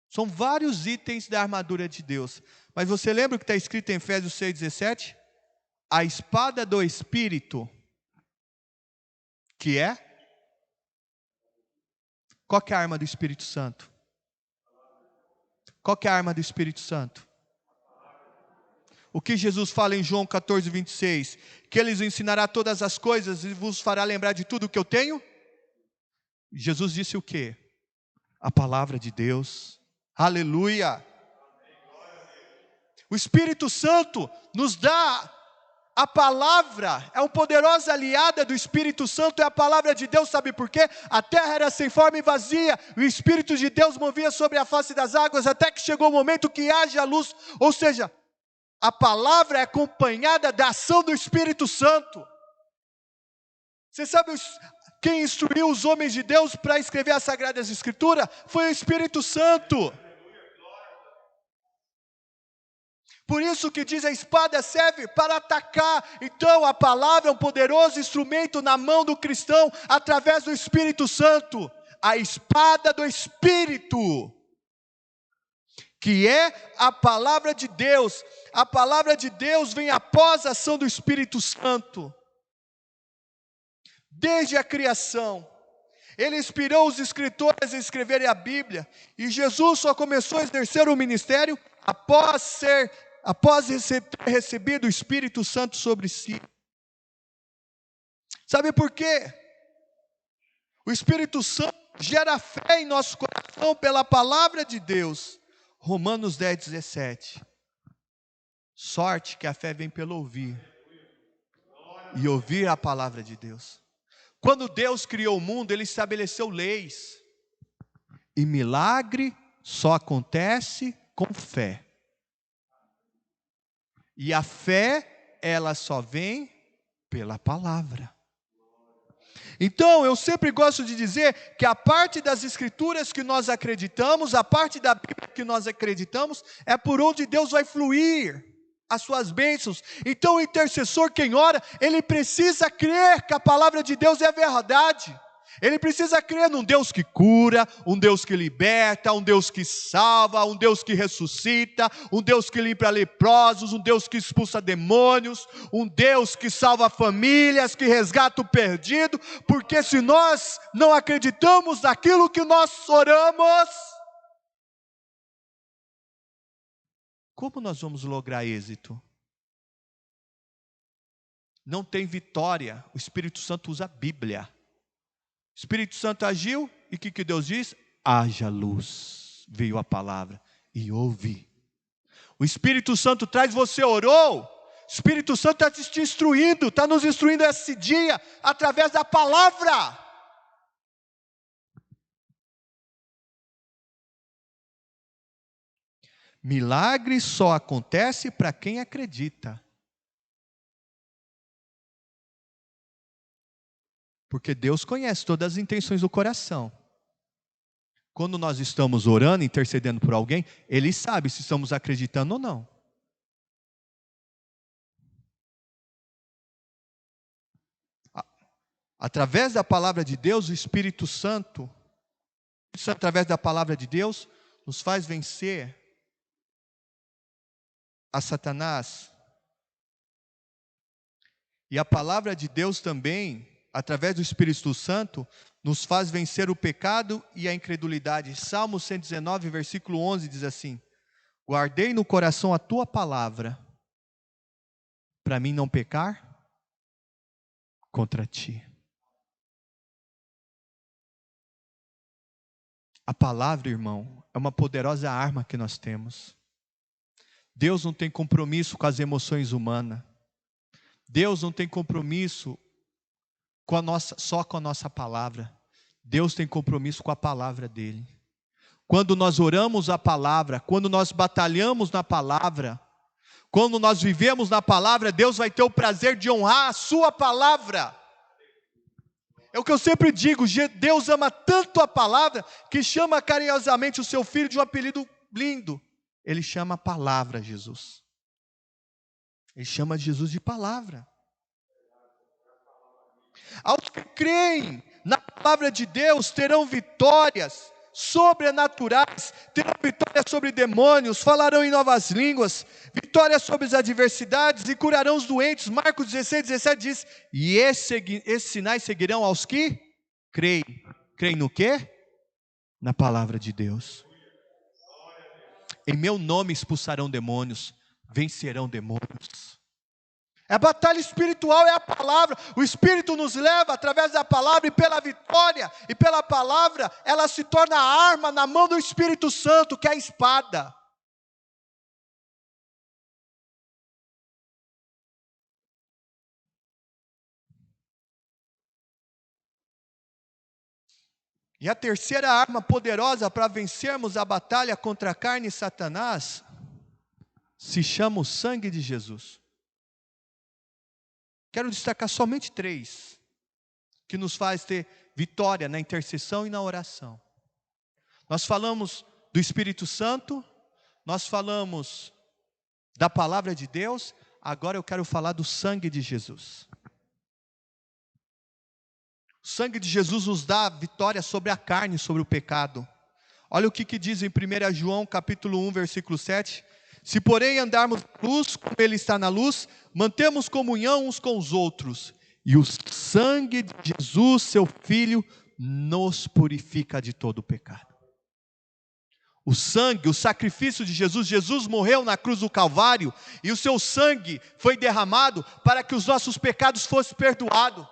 São vários itens da armadura de Deus. Mas você lembra o que está escrito em Efésios 6,17? A espada do Espírito, que é? Qual que é a arma do Espírito Santo? Qual que é a arma do Espírito Santo? O que Jesus fala em João 14:26? Que Ele vos ensinará todas as coisas e vos fará lembrar de tudo o que eu tenho? Jesus disse o quê? A palavra de Deus. Aleluia! O Espírito Santo nos dá a palavra, é uma poderosa aliada do Espírito Santo, é a palavra de Deus, sabe por quê? A terra era sem forma e vazia, o Espírito de Deus movia sobre a face das águas, até que chegou o momento que haja luz, ou seja, a palavra é acompanhada da ação do Espírito Santo. Você sabe quem instruiu os homens de Deus para escrever as Sagradas Escrituras? Foi o Espírito Santo. Por isso que diz a espada serve para atacar. Então a palavra é um poderoso instrumento na mão do cristão, através do Espírito Santo. A espada do Espírito, que é a palavra de Deus. A palavra de Deus vem após a ação do Espírito Santo. Desde a criação, Ele inspirou os escritores a escreverem a Bíblia. E Jesus só começou a exercer o ministério após ter recebido o Espírito Santo sobre si. Sabe por quê? O Espírito Santo gera fé em nosso coração pela palavra de Deus. Romanos 10:17. Sorte que a fé vem pelo ouvir, e ouvir a palavra de Deus. Quando Deus criou o mundo, Ele estabeleceu leis. E milagre só acontece com fé. E a fé, ela só vem pela palavra. Então, eu sempre gosto de dizer que a parte das Escrituras que nós acreditamos, a parte da Bíblia que nós acreditamos, é por onde Deus vai fluir as suas bênçãos. Então o intercessor, quem ora, ele precisa crer que a palavra de Deus é verdade. Ele precisa crer num Deus que cura, um Deus que liberta, um Deus que salva, um Deus que ressuscita, um Deus que limpa leprosos, um Deus que expulsa demônios, um Deus que salva famílias, que resgata o perdido, porque se nós não acreditamos naquilo que nós oramos, como nós vamos lograr êxito? Não tem vitória. O Espírito Santo usa a Bíblia. O Espírito Santo agiu, e o que Deus diz? Haja luz. Veio a palavra, e ouve. O Espírito Santo traz, você orou, o Espírito Santo está te instruindo, está nos instruindo esse dia, através da palavra. Milagre só acontece para quem acredita. Porque Deus conhece todas as intenções do coração. Quando nós estamos orando, intercedendo por alguém, Ele sabe se estamos acreditando ou não. Através da palavra de Deus, o Espírito Santo, através da palavra de Deus, nos faz vencer a Satanás. E a palavra de Deus também, através do Espírito Santo, nos faz vencer o pecado e a incredulidade. Salmo 119, versículo 11 diz assim: guardei no coração a tua palavra, para mim não pecar contra ti. A palavra, irmão, é uma poderosa arma que nós temos. Deus não tem compromisso com as emoções humanas. Deus não tem compromisso só com a nossa palavra. Deus tem compromisso com a palavra dele. Quando nós oramos a palavra, quando nós batalhamos na palavra, quando nós vivemos na palavra, Deus vai ter o prazer de honrar a sua palavra. É o que eu sempre digo, Deus ama tanto a palavra, que chama carinhosamente o seu filho de um apelido lindo. Ele chama a palavra Jesus. Ele chama Jesus de palavra. Aos que creem na palavra de Deus terão vitórias sobrenaturais, terão vitórias sobre demônios, falarão em novas línguas, vitórias sobre as adversidades e curarão os doentes. Marcos 16, 17 diz: e esses sinais seguirão aos que creem. Creem no quê? Na palavra de Deus. Em meu nome expulsarão demônios, vencerão demônios. A batalha espiritual é a palavra. O Espírito nos leva através da palavra, e pela vitória e pela palavra, ela se torna a arma na mão do Espírito Santo, que é a espada. E a terceira arma poderosa para vencermos a batalha contra a carne e Satanás se chama o sangue de Jesus. Quero destacar somente 3, que nos faz ter vitória na intercessão e na oração. Nós falamos do Espírito Santo, nós falamos da palavra de Deus, agora eu quero falar do sangue de Jesus. O sangue de Jesus nos dá vitória sobre a carne, sobre o pecado. Olha o que diz em 1 João capítulo 1, versículo 7. Se porém andarmos na luz, como Ele está na luz, mantemos comunhão uns com os outros, e o sangue de Jesus, seu Filho, nos purifica de todo o pecado. O sangue, o sacrifício de Jesus, Jesus morreu na cruz do Calvário, e o seu sangue foi derramado para que os nossos pecados fossem perdoados.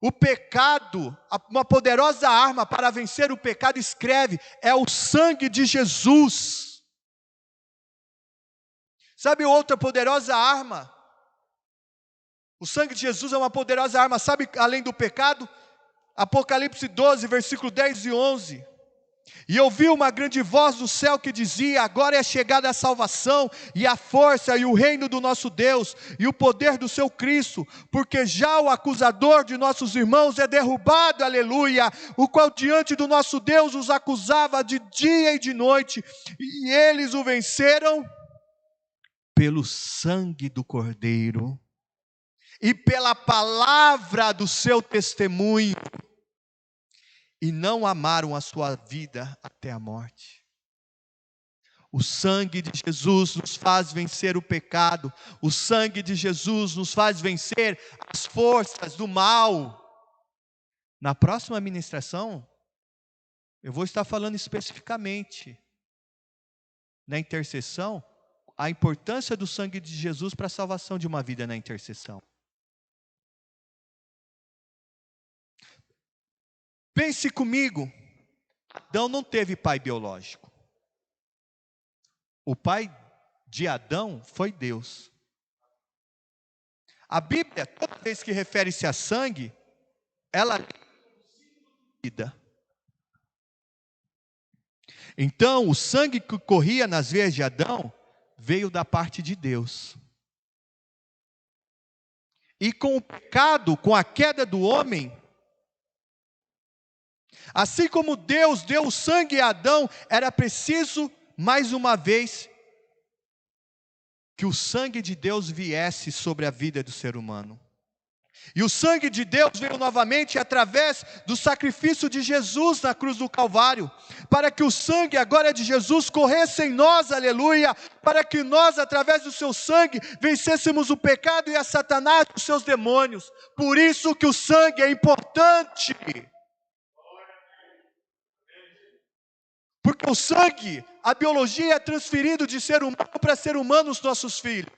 O pecado, uma poderosa arma para vencer o pecado, escreve, é o sangue de Jesus. Sabe outra poderosa arma? O sangue de Jesus é uma poderosa arma, sabe, além do pecado? Apocalipse 12, versículo 10 e 11. E ouvi uma grande voz do céu que dizia: agora é chegada a salvação, e a força, e o reino do nosso Deus, e o poder do seu Cristo, porque já o acusador de nossos irmãos é derrubado, aleluia, o qual diante do nosso Deus os acusava de dia e de noite, e eles o venceram pelo sangue do Cordeiro, e pela palavra do seu testemunho, e não amaram a sua vida até a morte. O sangue de Jesus nos faz vencer o pecado, o sangue de Jesus nos faz vencer as forças do mal. Na próxima ministração, eu vou estar falando especificamente na intercessão, a importância do sangue de Jesus para a salvação de uma vida na intercessão. Pense comigo, Adão não teve pai biológico. O pai de Adão foi Deus. A Bíblia, toda vez que refere-se a sangue, ela é vida. Então, o sangue que corria nas veias de Adão veio da parte de Deus. E com o pecado, com a queda do homem, assim como Deus deu o sangue a Adão, era preciso, mais uma vez, que o sangue de Deus viesse sobre a vida do ser humano. E o sangue de Deus veio novamente através do sacrifício de Jesus na cruz do Calvário, para que o sangue agora de Jesus corresse em nós, aleluia, para que nós, através do seu sangue, vencêssemos o pecado e a Satanás e os seus demônios. Por isso que o sangue é importante. Porque o sangue, a biologia é transferido de ser humano para ser humano os nossos filhos.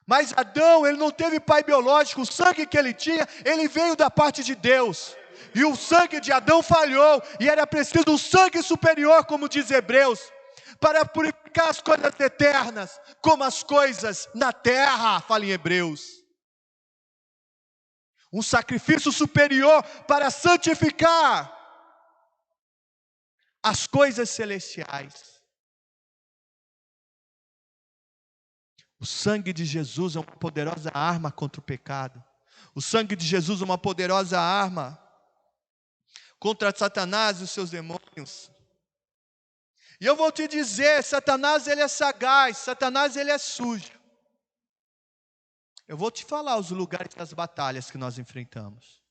Mas Adão, ele não teve pai biológico, o sangue que ele tinha, ele veio da parte de Deus. E o sangue de Adão falhou, e era preciso um sangue superior, como diz Hebreus, para purificar as coisas eternas, como as coisas na terra, fala em Hebreus. Um sacrifício superior para santificar as coisas celestiais. O sangue de Jesus é uma poderosa arma contra o pecado. O sangue de Jesus é uma poderosa arma contra Satanás e os seus demônios. E eu vou te dizer, Satanás ele é sagaz, Satanás ele é sujo. Eu vou te falar os lugares das batalhas que nós enfrentamos.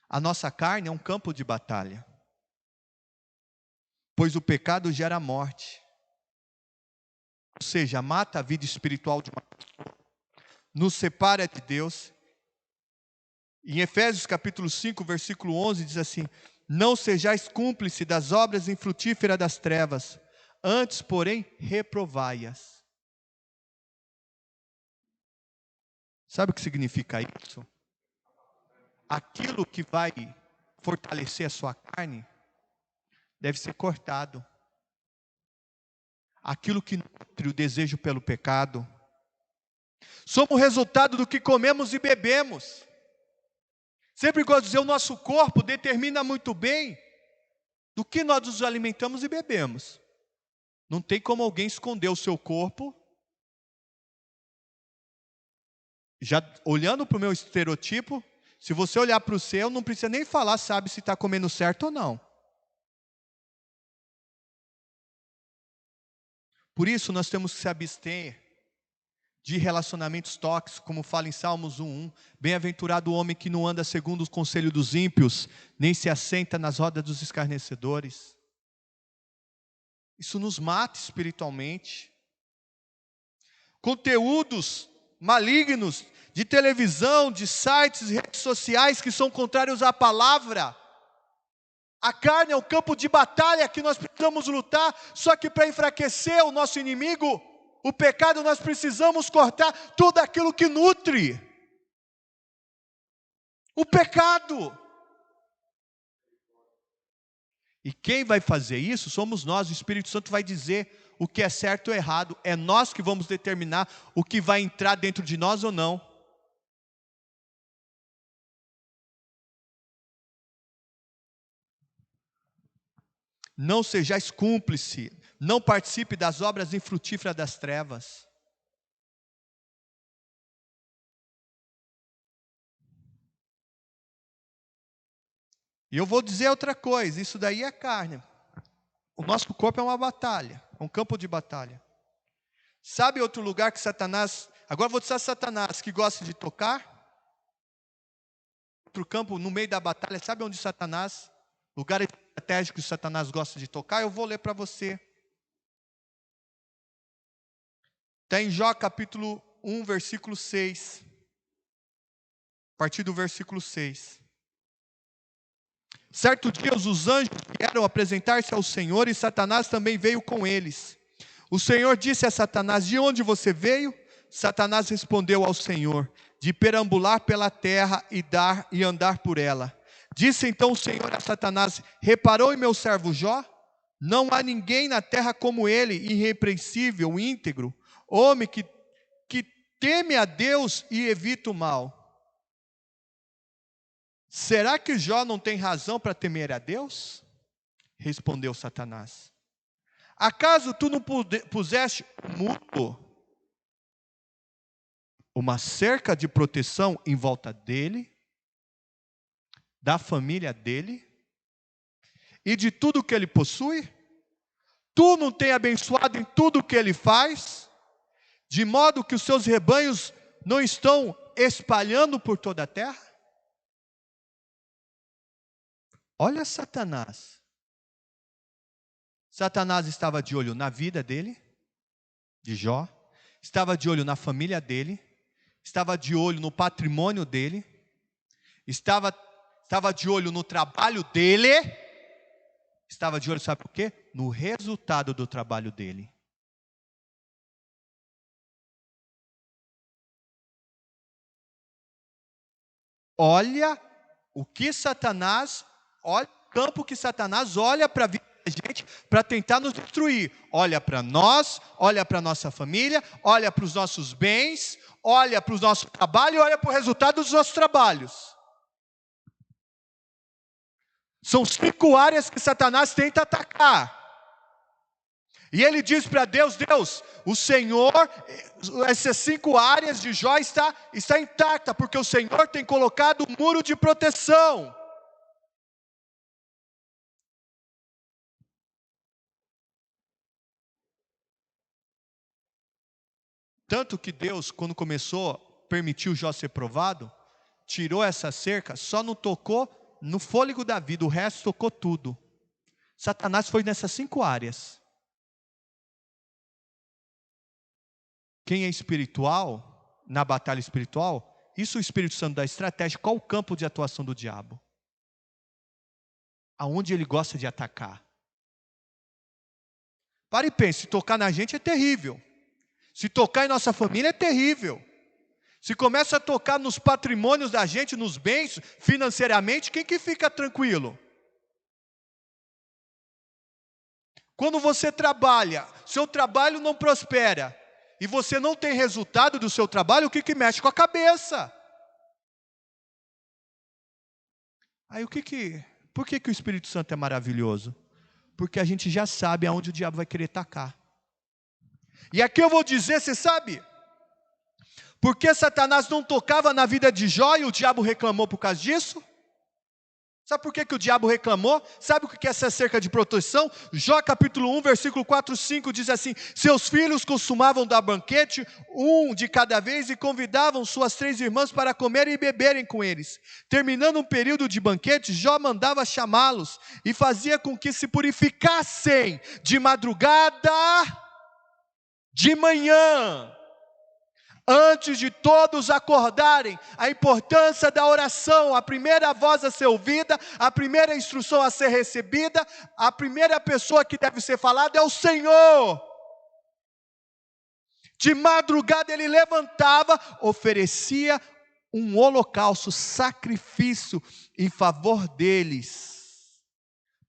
A nossa carne é um campo de batalha, pois o pecado gera morte. Ou seja, mata a vida espiritual de uma pessoa, nos separa de Deus. Em Efésios capítulo 5, versículo 11, diz assim: não sejais cúmplice das obras infrutíferas das trevas, antes, porém, reprovai-as. Sabe o que significa isso? Aquilo que vai fortalecer a sua carne, deve ser cortado. Aquilo que nutre o desejo pelo pecado. Somos o resultado do que comemos e bebemos. Sempre gosto de dizer, o nosso corpo determina muito bem do que nós nos alimentamos e bebemos. Não tem como alguém esconder o seu corpo. Já olhando para o meu estereotipo, se você olhar para o seu, não precisa nem falar, sabe se está comendo certo ou não. Por isso nós temos que se abster de relacionamentos tóxicos, como fala em Salmos 1:1. Bem-aventurado o homem que não anda segundo o conselho dos ímpios, nem se assenta nas rodas dos escarnecedores. Isso nos mata espiritualmente. Conteúdos malignos de televisão, de sites e redes sociais que são contrários à palavra. A carne é o campo de batalha que nós precisamos lutar, só que para enfraquecer o nosso inimigo, o pecado, nós precisamos cortar tudo aquilo que nutre o pecado. E quem vai fazer isso somos nós. O Espírito Santo vai dizer o que é certo ou errado. É nós que vamos determinar o que vai entrar dentro de nós ou não. Não sejais cúmplice, não participe das obras infrutíferas das trevas. E eu vou dizer outra coisa, isso daí é carne. O nosso corpo é uma batalha, é um campo de batalha. Sabe outro lugar que Satanás, agora vou dizer Satanás, que gosta de tocar? Outro campo no meio da batalha, sabe onde Satanás, lugar estratégico que Satanás gosta de tocar? Eu vou ler para você. Está em Jó capítulo 1, versículo 6. A partir do versículo 6. Certo dia os anjos vieram apresentar-se ao Senhor e Satanás também veio com eles. O Senhor disse a Satanás: de onde você veio? Satanás respondeu ao Senhor: de perambular pela terra e andar por ela. Disse então o Senhor a Satanás: reparou em meu servo Jó? Não há ninguém na terra como ele, irrepreensível, íntegro, homem que teme a Deus e evita o mal. Será que Jó não tem razão para temer a Deus? Respondeu Satanás. Acaso tu não puseste um muro, uma cerca de proteção em volta dele, da família dele e de tudo que ele possui? Tu não tem abençoado em tudo que ele faz, de modo que os seus rebanhos não estão espalhando por toda a terra? Olha Satanás. Satanás estava de olho na vida dele, de Jó, estava de olho na família dele, estava de olho no patrimônio dele, estava de olho no trabalho dele, estava de olho, sabe por quê? No resultado do trabalho dele. Olha o que Satanás, olha o campo que Satanás olha para a vida da gente para tentar nos destruir. Olha para nós, olha para a nossa família, olha para os nossos bens, olha para o nosso trabalho e olha para o resultado dos nossos trabalhos. São 5 áreas que Satanás tenta atacar. E ele diz para Deus, Deus, o Senhor, essas 5 áreas de Jó está intacta, porque o Senhor tem colocado um muro de proteção. Tanto que Deus, quando começou, permitiu Jó ser provado, tirou essa cerca, só não tocou no fôlego da vida, o resto tocou tudo. Satanás foi nessas 5 áreas. Quem é espiritual, na batalha espiritual, isso o Espírito Santo dá estratégia, qual o campo de atuação do diabo? Aonde ele gosta de atacar. Para e pense, se tocar na gente é terrível. Se tocar em nossa família é terrível. Se começa a tocar nos patrimônios da gente, nos bens, financeiramente, quem que fica tranquilo? Quando você trabalha, seu trabalho não prospera, e você não tem resultado do seu trabalho, o que mexe com a cabeça? Aí por que o Espírito Santo é maravilhoso? Porque a gente já sabe aonde o diabo vai querer atacar. E aqui eu vou dizer, você sabe? Porque Satanás não tocava na vida de Jó e o diabo reclamou por causa disso? Sabe por que o diabo reclamou? Sabe o que é essa cerca de proteção? Jó capítulo 1, versículo 4, 5 diz assim: seus filhos costumavam dar banquete, um de cada vez, e convidavam suas 3 irmãs para comerem e beberem com eles. Terminando um período de banquete, Jó mandava chamá-los e fazia com que se purificassem de madrugada, de manhã, antes de todos acordarem. A importância da oração, a primeira voz a ser ouvida, a primeira instrução a ser recebida, a primeira pessoa que deve ser falada é o Senhor. De madrugada ele levantava, oferecia um holocausto, sacrifício em favor deles,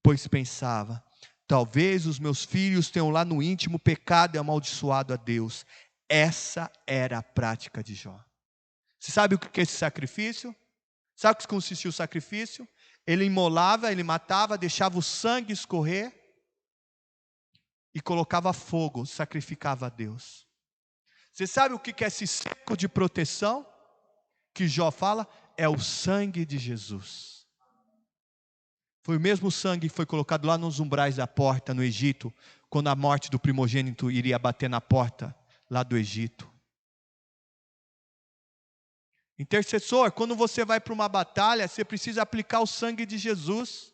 pois pensava, talvez os meus filhos tenham lá no íntimo pecado e amaldiçoado a Deus. Essa era a prática de Jó. Você sabe o que é esse sacrifício? Sabe o que consistia o sacrifício? Ele imolava, ele matava, deixava o sangue escorrer e colocava fogo, sacrificava a Deus. Você sabe o que é esse cerco de proteção que Jó fala? É o sangue de Jesus. Foi o mesmo sangue que foi colocado lá nos umbrais da porta no Egito, quando a morte do primogênito iria bater na porta lá do Egito. Intercessor, quando você vai para uma batalha, você precisa aplicar o sangue de Jesus.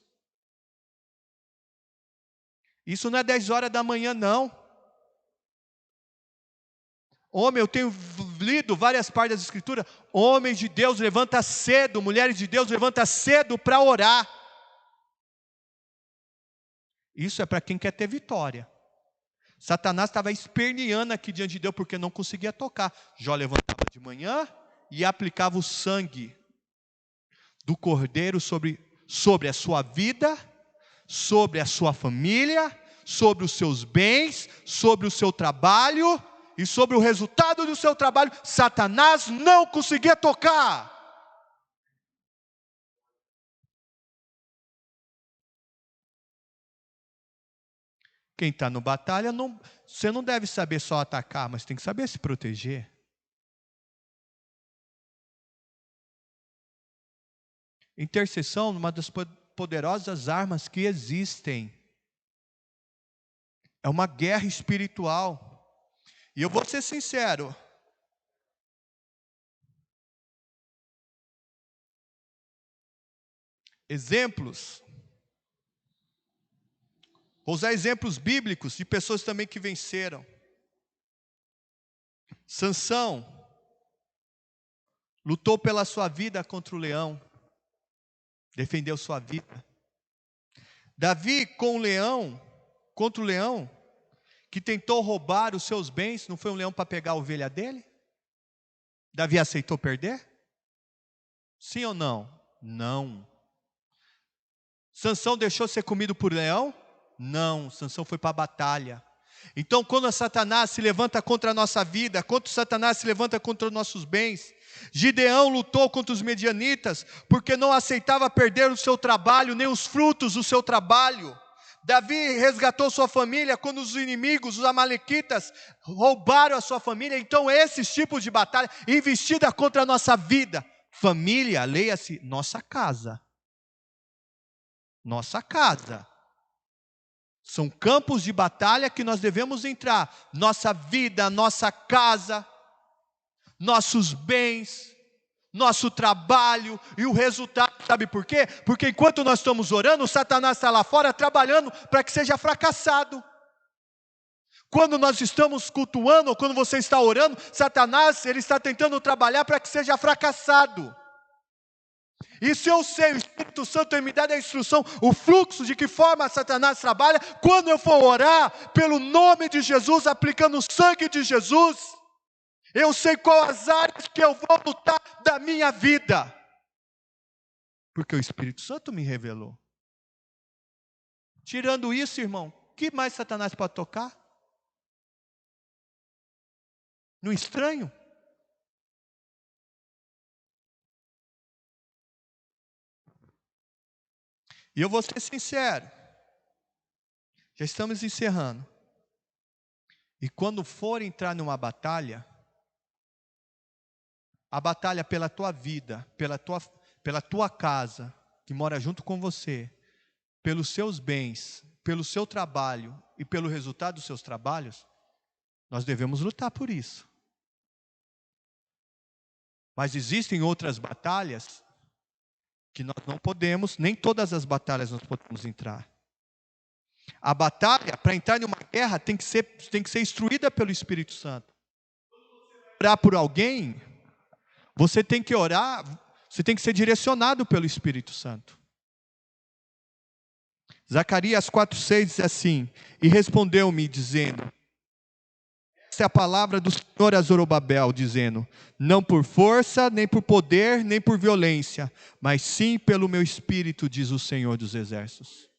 Isso não é 10 horas da manhã, não. Homem, eu tenho lido várias partes das Escrituras. Homens de Deus levanta cedo, mulheres de Deus levanta cedo para orar. Isso é para quem quer ter vitória. Satanás estava esperneando aqui diante de Deus porque não conseguia tocar. Jó levantava de manhã e aplicava o sangue do cordeiro sobre a sua vida, sobre a sua família, sobre os seus bens, sobre o seu trabalho e sobre o resultado do seu trabalho. Satanás não conseguia tocar. Quem está no batalha, você não deve saber só atacar, mas tem que saber se proteger. Intercessão é uma das poderosas armas que existem. É uma guerra espiritual. E eu vou ser sincero, exemplos. Vou usar exemplos bíblicos de pessoas também que venceram. Sansão lutou pela sua vida contra o leão, defendeu sua vida. Davi contra o leão, que tentou roubar os seus bens, não foi um leão para pegar a ovelha dele? Davi aceitou perder? Sim ou não? Não. Sansão deixou ser comido por leão? Não, Sansão foi para a batalha. Então, quando Satanás se levanta contra a nossa vida, quando Satanás se levanta contra os nossos bens, Gideão lutou contra os medianitas, porque não aceitava perder o seu trabalho, nem os frutos do seu trabalho. Davi resgatou sua família quando os inimigos, os amalequitas, roubaram a sua família. Então, esses tipos de batalha, investida contra a nossa vida. Família, leia-se, nossa casa. Nossa casa. São campos de batalha que nós devemos entrar. Nossa vida, nossa casa, nossos bens, nosso trabalho e o resultado, sabe por quê? Porque enquanto nós estamos orando, o Satanás está lá fora trabalhando para que seja fracassado. Quando nós estamos cultuando, ou quando você está orando, Satanás, ele está tentando trabalhar para que seja fracassado. E se eu sei, o Espírito Santo me dá a instrução, o fluxo de que forma Satanás trabalha, quando eu for orar, pelo nome de Jesus, aplicando o sangue de Jesus, eu sei quais as áreas que eu vou lutar da minha vida. Porque o Espírito Santo me revelou. Tirando isso, irmão, o que mais Satanás pode tocar? No estranho? E eu vou ser sincero, já estamos encerrando. E quando for entrar numa batalha, a batalha pela tua vida, pela tua casa, que mora junto com você, pelos seus bens, pelo seu trabalho e pelo resultado dos seus trabalhos, nós devemos lutar por isso. Mas existem outras batalhas que nós não podemos, nem todas as batalhas nós podemos entrar. A batalha, para entrar em uma guerra, tem que ser instruída pelo Espírito Santo. Orar por alguém, você tem que orar, você tem que ser direcionado pelo Espírito Santo. Zacarias 4,6 diz assim: e respondeu-me dizendo, essa é a palavra do Senhor a Zorobabel, dizendo, não por força, nem por poder, nem por violência, mas sim pelo meu Espírito, diz o Senhor dos Exércitos.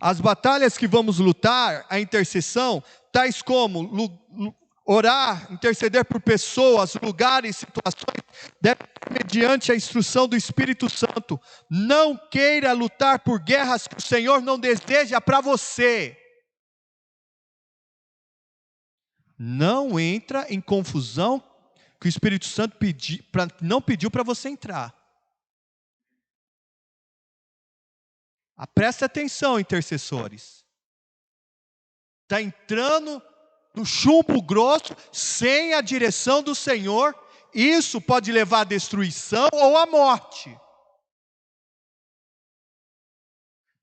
As batalhas que vamos lutar, a intercessão, tais como orar, interceder por pessoas, lugares, situações, deve ser mediante a instrução do Espírito Santo. Não queira lutar por guerras que o Senhor não deseja para você. Não entra em confusão que o Espírito Santo não pediu para você entrar. Presta atenção, intercessores. Está entrando no chumbo grosso, sem a direção do Senhor, isso pode levar à destruição ou à morte.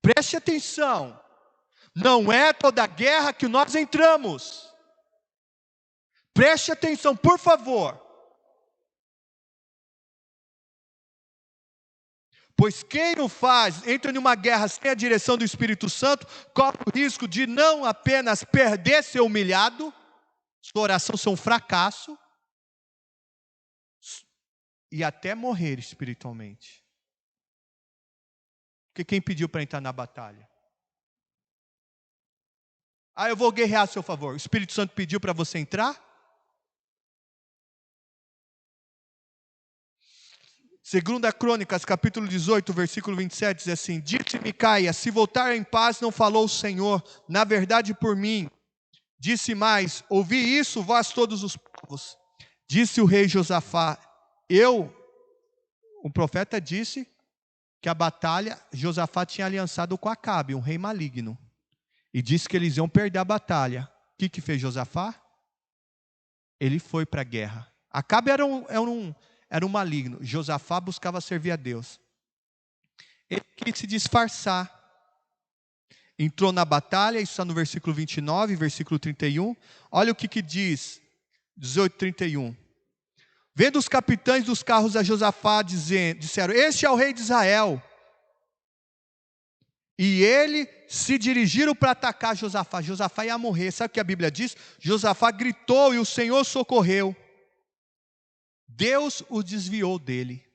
Preste atenção. Não é toda guerra que nós entramos. Preste atenção, por favor. Pois quem o faz, entra em uma guerra sem a direção do Espírito Santo, corre o risco de não apenas perder, ser humilhado, sua oração ser um fracasso, e até morrer espiritualmente. Porque quem pediu para entrar na batalha? Eu vou guerrear a seu favor. O Espírito Santo pediu para você entrar? Segunda Crônicas, capítulo 18, versículo 27, diz assim, disse Micaia, se voltar em paz não falou o Senhor, na verdade por mim. Disse mais, ouvi isso, vós todos os povos. Disse o rei Josafá, o profeta disse que a batalha, Josafá tinha aliançado com Acabe, um rei maligno. E disse que eles iam perder a batalha. O que fez Josafá? Ele foi para a guerra. Acabe era um maligno. Josafá buscava servir a Deus. Ele quis se disfarçar. Entrou na batalha, isso está no versículo 29, versículo 31. Olha o que diz, 18, 31. Vendo os capitães dos carros a Josafá, disseram: este é o rei de Israel. E ele se dirigiram para atacar Josafá. Josafá ia morrer. Sabe o que a Bíblia diz? Josafá gritou e o Senhor socorreu. Deus o desviou dele.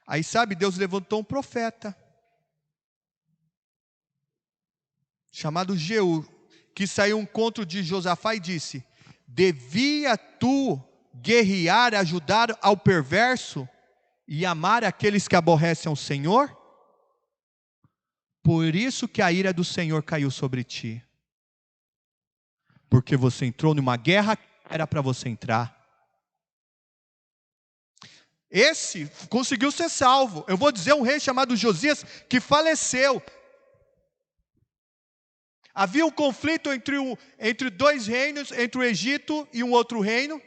Aí sabe, Deus levantou um profeta, chamado Jeú, que saiu ao encontro de Josafá e disse: devia tu guerrear, ajudar ao perverso e amar aqueles que aborrecem ao Senhor? Por isso que a ira do Senhor caiu sobre ti. Porque você entrou numa guerra que era para você entrar. Esse conseguiu ser salvo. Eu vou dizer um rei chamado Josias que faleceu. Havia um conflito entre dois reinos, entre o Egito e um outro reino.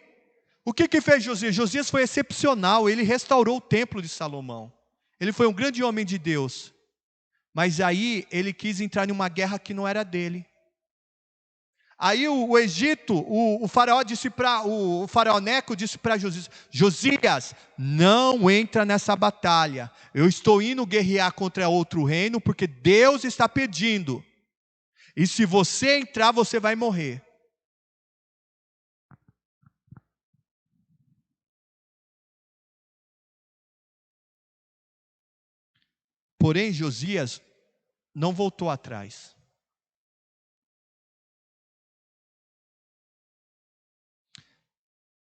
O que fez Josias? Josias foi excepcional, ele restaurou o templo de Salomão. Ele foi um grande homem de Deus. Mas aí ele quis entrar em uma guerra que não era dele. Aí o Egito, o faraó disse para o faraó Neco disse para Josias: Josias, não entra nessa batalha. Eu estou indo guerrear contra outro reino porque Deus está pedindo. E se você entrar, você vai morrer. Porém, Josias não voltou atrás.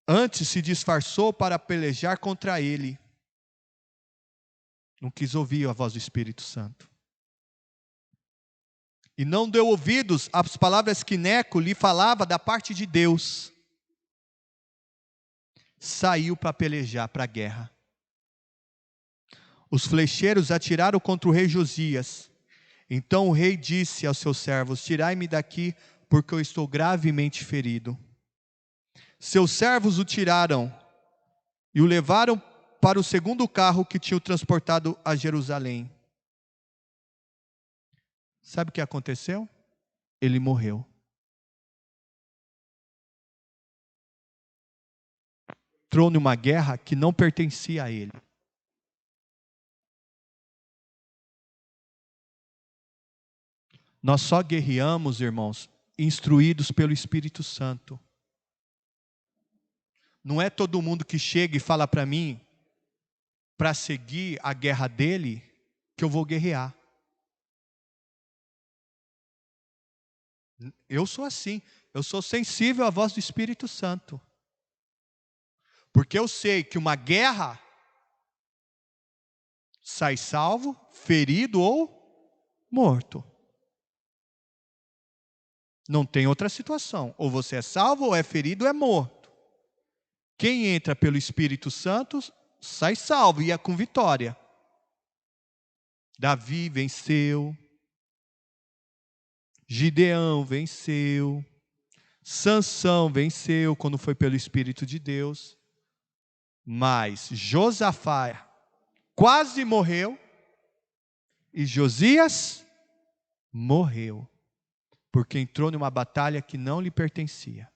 Antes se disfarçou para pelejar contra ele. Não quis ouvir a voz do Espírito Santo. E não deu ouvidos às palavras que Neco lhe falava da parte de Deus. Saiu para pelejar, para a guerra. Os flecheiros atiraram contra o rei Josias. Então o rei disse aos seus servos: tirai-me daqui, porque eu estou gravemente ferido. Seus servos o tiraram e o levaram para o segundo carro que tinha o transportado a Jerusalém. Sabe o que aconteceu? Ele morreu. Entrou numa guerra que não pertencia a ele. Nós só guerreamos, irmãos, instruídos pelo Espírito Santo. Não é todo mundo que chega e fala para mim, para seguir a guerra dele, que eu vou guerrear. Eu sou assim, eu sou sensível à voz do Espírito Santo. Porque eu sei que uma guerra sai salvo, ferido ou morto. Não tem outra situação. Ou você é salvo, ou é ferido, ou é morto. Quem entra pelo Espírito Santo sai salvo e é com vitória. Davi venceu. Gideão venceu. Sansão venceu quando foi pelo Espírito de Deus. Mas Josafá quase morreu. E Josias morreu. Porque entrou numa batalha que não lhe pertencia.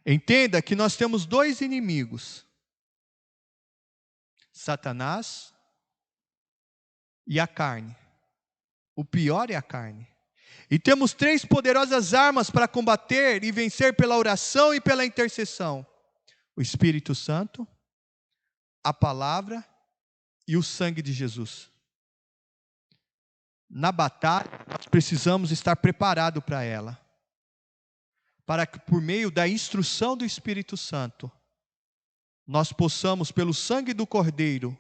Entenda que nós temos dois inimigos: Satanás e a carne. O pior é a carne. E temos três poderosas armas para combater e vencer pela oração e pela intercessão: o Espírito Santo, a palavra e o sangue de Jesus. Na batalha, nós precisamos estar preparados para ela. Para que por meio da instrução do Espírito Santo, nós possamos, pelo sangue do Cordeiro,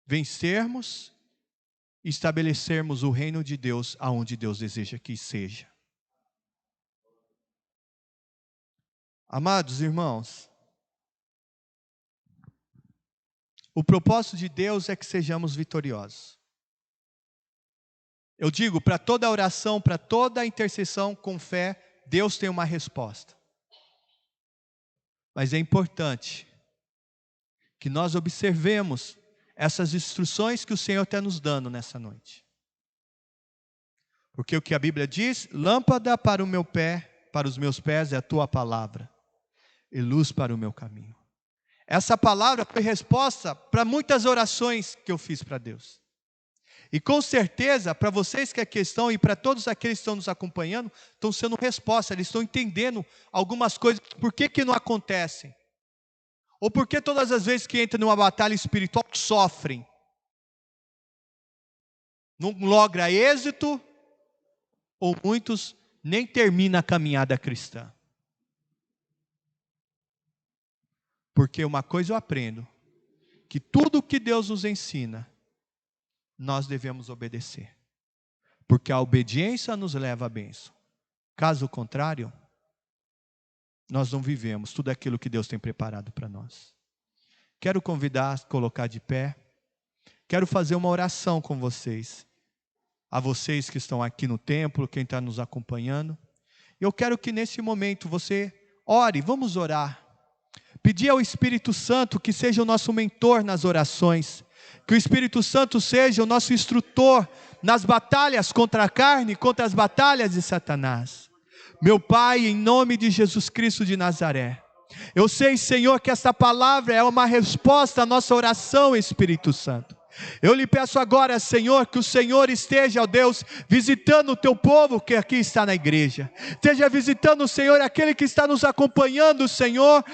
vencermos e estabelecermos o reino de Deus aonde Deus deseja que seja. Amados irmãos, o propósito de Deus é que sejamos vitoriosos. Eu digo, para toda oração, para toda intercessão com fé, Deus tem uma resposta. Mas é importante que nós observemos essas instruções que o Senhor está nos dando nessa noite. Porque o que a Bíblia diz, lâmpada para o meu pé, para os meus pés é a tua palavra, e luz para o meu caminho. Essa palavra foi resposta para muitas orações que eu fiz para Deus. E com certeza, para vocês que aqui estão e para todos aqueles que estão nos acompanhando, estão sendo respostas, eles estão entendendo algumas coisas, por que não acontecem? Ou por que todas as vezes que entram numa batalha espiritual, sofrem? Não logra êxito, ou muitos nem terminam a caminhada cristã. Porque uma coisa eu aprendo, que tudo que Deus nos ensina, nós devemos obedecer. Porque a obediência nos leva à bênção. Caso contrário, nós não vivemos tudo aquilo que Deus tem preparado para nós. Quero convidar a colocar de pé. Quero fazer uma oração com vocês. A vocês que estão aqui no templo, quem está nos acompanhando. Eu quero que nesse momento você ore, vamos orar. Pedir ao Espírito Santo que seja o nosso mentor nas orações. Que o Espírito Santo seja o nosso instrutor nas batalhas contra a carne, contra as batalhas de Satanás. Meu Pai, em nome de Jesus Cristo de Nazaré, eu sei, Senhor, que esta palavra é uma resposta à nossa oração, Espírito Santo. Eu lhe peço agora, Senhor, que o Senhor esteja, ó Deus, visitando o teu povo que aqui está na igreja. Esteja visitando, Senhor, aquele que está nos acompanhando, Senhor,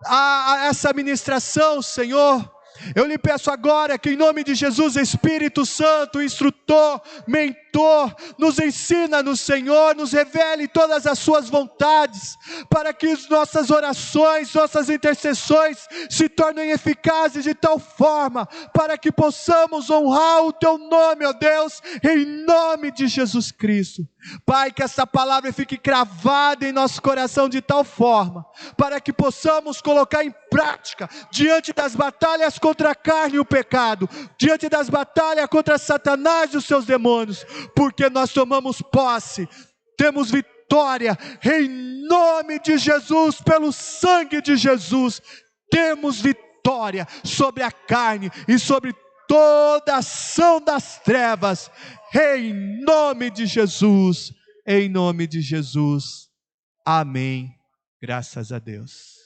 a essa ministração, Senhor. Eu lhe peço agora que em nome de Jesus, Espírito Santo, instrutor, mentor, nos ensina no Senhor, nos revele todas as suas vontades, para que nossas orações, nossas intercessões se tornem eficazes de tal forma, para que possamos honrar o teu nome, ó Deus, em nome de Jesus Cristo. Pai, que essa palavra fique cravada em nosso coração de tal forma, para que possamos colocar em prática, diante das batalhas contra a carne e o pecado, diante das batalhas contra Satanás e os seus demônios, porque nós tomamos posse, temos vitória, em nome de Jesus, pelo sangue de Jesus, temos vitória sobre a carne e sobre toda ação das trevas, em nome de Jesus, amém, graças a Deus.